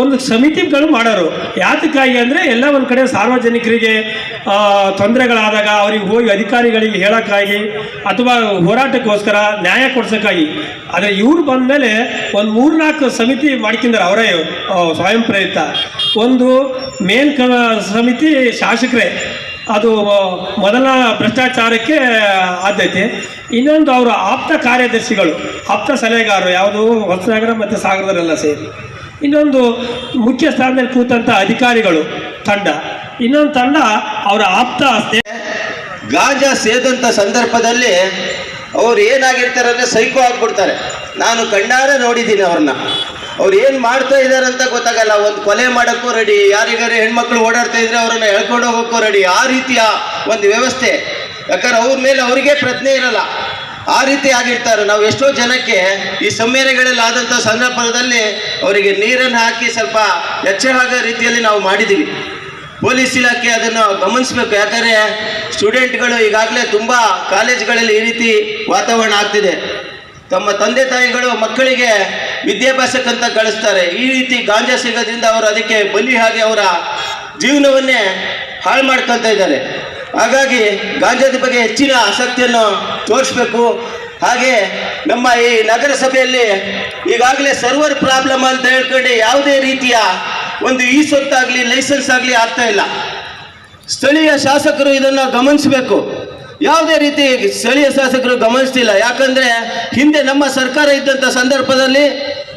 Speaker 11: ಒಂದು ಸಮಿತಿಗಳು ಮಾಡೋರು. ಯಾತಕ್ಕಾಗಿ ಅಂದರೆ ಎಲ್ಲ ಒಂದು ಕಡೆ ಸಾರ್ವಜನಿಕರಿಗೆ ತೊಂದರೆಗಳಾದಾಗ ಅವ್ರಿಗೆ ಹೋಗಿ ಅಧಿಕಾರಿಗಳಿಗೆ ಹೇಳೋಕ್ಕಾಗಿ ಅಥವಾ ಹೋರಾಟಕ್ಕೋಸ್ಕರ ನ್ಯಾಯ ಕೊಡ್ಸೋಕ್ಕಾಗಿ. ಆದರೆ ಇವ್ರು ಬಂದ ಮೇಲೆ ಒಂದು 3-4 ಸಮಿತಿ ಮಾಡ್ಕೊಂಡಿದ್ದಾರೆ ಅವರೇ ಸ್ವಯಂ ಪ್ರೇರಿತ. ಒಂದು ಮೇನ್ ಸಮಿತಿ ಶಾಸಕರೇ, ಅದು ಮೊದಲ ಭ್ರಷ್ಟಾಚಾರಕ್ಕೆ ಆದ್ಯತೆ. ಇನ್ನೊಂದು ಅವರ ಆಪ್ತ ಕಾರ್ಯದರ್ಶಿಗಳು, ಆಪ್ತ ಸಲಹೆಗಾರರು, ಯಾವುದು ಹೊಸನಗರ ಮತ್ತು ಸಾಗರದಲ್ಲೆಲ್ಲ ಸೇರಿ. ಇನ್ನೊಂದು ಮುಖ್ಯ ಸ್ಥಾನದಲ್ಲಿ ಕೂತಂಥ ಅಧಿಕಾರಿಗಳು ತಂಡ. ಇನ್ನೊಂದು ತಂಡ ಅವರ ಆಪ್ತ.
Speaker 8: ಗಾಂಜಾ ಸೇದಂಥ ಸಂದರ್ಭದಲ್ಲಿ ಅವ್ರು ಏನಾಗಿರ್ತಾರೆ ಅಂದರೆ ಸೈಕೋ ಆಗ್ಬಿಡ್ತಾರೆ. ನಾನು ಕಣ್ಣಾರೆ ನೋಡಿದ್ದೀನಿ ಅವ್ರನ್ನ. ಅವ್ರು ಏನು ಮಾಡ್ತಾ ಇದ್ದಾರೆ ಅಂತ ಗೊತ್ತಾಗಲ್ಲ. ಒಂದು ಕೊಲೆ ಮಾಡೋಕ್ಕೂ ರೆಡಿ, ಯಾರಿಗಾರು ಹೆಣ್ಮಕ್ಳು ಓಡಾಡ್ತಾ ಇದ್ರೆ ಅವರನ್ನು ಎಳ್ಕೊಂಡು ಹೋಗೋಕ್ಕೂ ರೆಡಿ. ಆ ರೀತಿಯ ಒಂದು ವ್ಯವಸ್ಥೆ. ಯಾಕಂದ್ರೆ ಅವ್ರ ಮೇಲೆ ಅವರಿಗೆ ಪ್ರಜ್ಞೆ ಇರಲ್ಲ, ಆ ರೀತಿ ಆಗಿರ್ತಾರೆ. ನಾವು ಎಷ್ಟೋ ಜನಕ್ಕೆ ಈ ಸಮ್ಮೇಳನಗಳಲ್ಲಿ ಆದಂಥ ಸಂದರ್ಭದಲ್ಲಿ ಅವರಿಗೆ ನೀರನ್ನು ಹಾಕಿ ಸ್ವಲ್ಪ ಎಚ್ಚರ ಆಗೋ ರೀತಿಯಲ್ಲಿ ನಾವು ಮಾಡಿದ್ದೀವಿ. ಪೊಲೀಸ್ ಇಲಾಖೆ ಅದನ್ನು ಗಮನಿಸಬೇಕು. ಯಾಕಂದರೆ ಸ್ಟೂಡೆಂಟ್ಗಳು ಈಗಾಗಲೇ ತುಂಬ ಕಾಲೇಜ್ಗಳಲ್ಲಿ ಈ ರೀತಿ ವಾತಾವರಣ ಆಗ್ತಿದೆ. ತಮ್ಮ ತಂದೆ ತಾಯಿಗಳು ಮಕ್ಕಳಿಗೆ ವಿದ್ಯಾಭ್ಯಾಸಕ್ಕಂತ ಕಳಿಸ್ತಾರೆ. ಈ ರೀತಿ ಗಾಂಜಾ ಸಿಗೋದ್ರಿಂದ ಅವರು ಅದಕ್ಕೆ ಬಲಿ ಆಗಿ ಅವರ ಜೀವನವನ್ನೇ ಹಾಳು ಮಾಡ್ಕೊಳ್ತಾ ಇದ್ದಾರೆ. ಹಾಗಾಗಿ ಗಾಂಜಾದ ಬಗ್ಗೆ ಹೆಚ್ಚಿನ ಆಸಕ್ತಿಯನ್ನು ತೋರಿಸ್ಬೇಕು. ಹಾಗೆ ನಮ್ಮ ಈ ನಗರಸಭೆಯಲ್ಲಿ ಈಗಾಗಲೇ ಸರ್ವರ್ ಪ್ರಾಬ್ಲಮ್ ಅಂತ ಹೇಳ್ಕೊಂಡು ಯಾವುದೇ ರೀತಿಯ ಒಂದು ಈ ಸೊತ್ತಾಗಲಿ ಲೈಸೆನ್ಸ್ ಆಗಲಿ ಆಗ್ತಾ ಇಲ್ಲ. ಸ್ಥಳೀಯ ಶಾಸಕರು ಇದನ್ನು ಗಮನಿಸಬೇಕು. ಯಾವುದೇ ರೀತಿ ಸ್ಥಳೀಯ ಶಾಸಕರು ಗಮನಿಸ್ತಿಲ್ಲ. ಯಾಕಂದರೆ ಹಿಂದೆ ನಮ್ಮ ಸರ್ಕಾರ ಇದ್ದಂಥ ಸಂದರ್ಭದಲ್ಲಿ,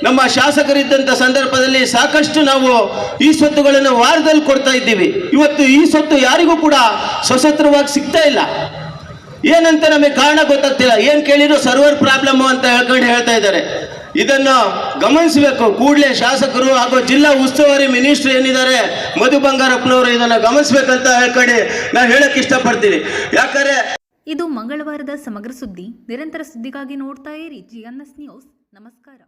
Speaker 8: ನಮ್ಮ ಶಾಸಕರಿದ್ದಂಥ ಸಂದರ್ಭದಲ್ಲಿ ಸಾಕಷ್ಟು ನಾವು ಈ ಸ್ವತ್ತುಗಳನ್ನು ವಾರದಲ್ಲಿ ಕೊಡ್ತಾ ಇದ್ದೀವಿ. ಇವತ್ತು ಈ ಸ್ವತ್ತು ಯಾರಿಗೂ ಕೂಡ ಸ್ವತಂತ್ರವಾಗಿ ಸಿಗ್ತಾ ಇಲ್ಲ. ಏನಂತ ನಮಗೆ ಕಾರಣ ಗೊತ್ತಾಗ್ತಿಲ್ಲ. ಏನು ಕೇಳಿದ್ರು ಸರ್ವರ್ ಪ್ರಾಬ್ಲಮ್ ಅಂತ ಹೇಳ್ತಾ ಇದ್ದಾರೆ. ಇದನ್ನು ಗಮನಿಸಬೇಕು ಕೂಡಲೇ ಶಾಸಕರು ಹಾಗೂ ಜಿಲ್ಲಾ ಉಸ್ತುವಾರಿ ಮಿನಿಸ್ಟರ್ ಏನಿದ್ದಾರೆ ಮಧು ಬಂಗಾರಪ್ಪನವರು ಇದನ್ನು ಗಮನಿಸಬೇಕಂತ ಹೇಳ್ಕೊಂಡು ನಾನು ಹೇಳಕ್ಕೆ ಇಷ್ಟಪಡ್ತೀನಿ. ಯಾಕಂದರೆ
Speaker 1: ಇದು ಮಂಗಳವಾರದ ಸಮಗ್ರ ಸುದ್ದಿ. ನಿರಂತರ ಸುದ್ದಿಗಾಗಿ ನೋಡ್ತಾ ಇರಿ GNS ನ್ಯೂಸ್. ನಮಸ್ಕಾರ.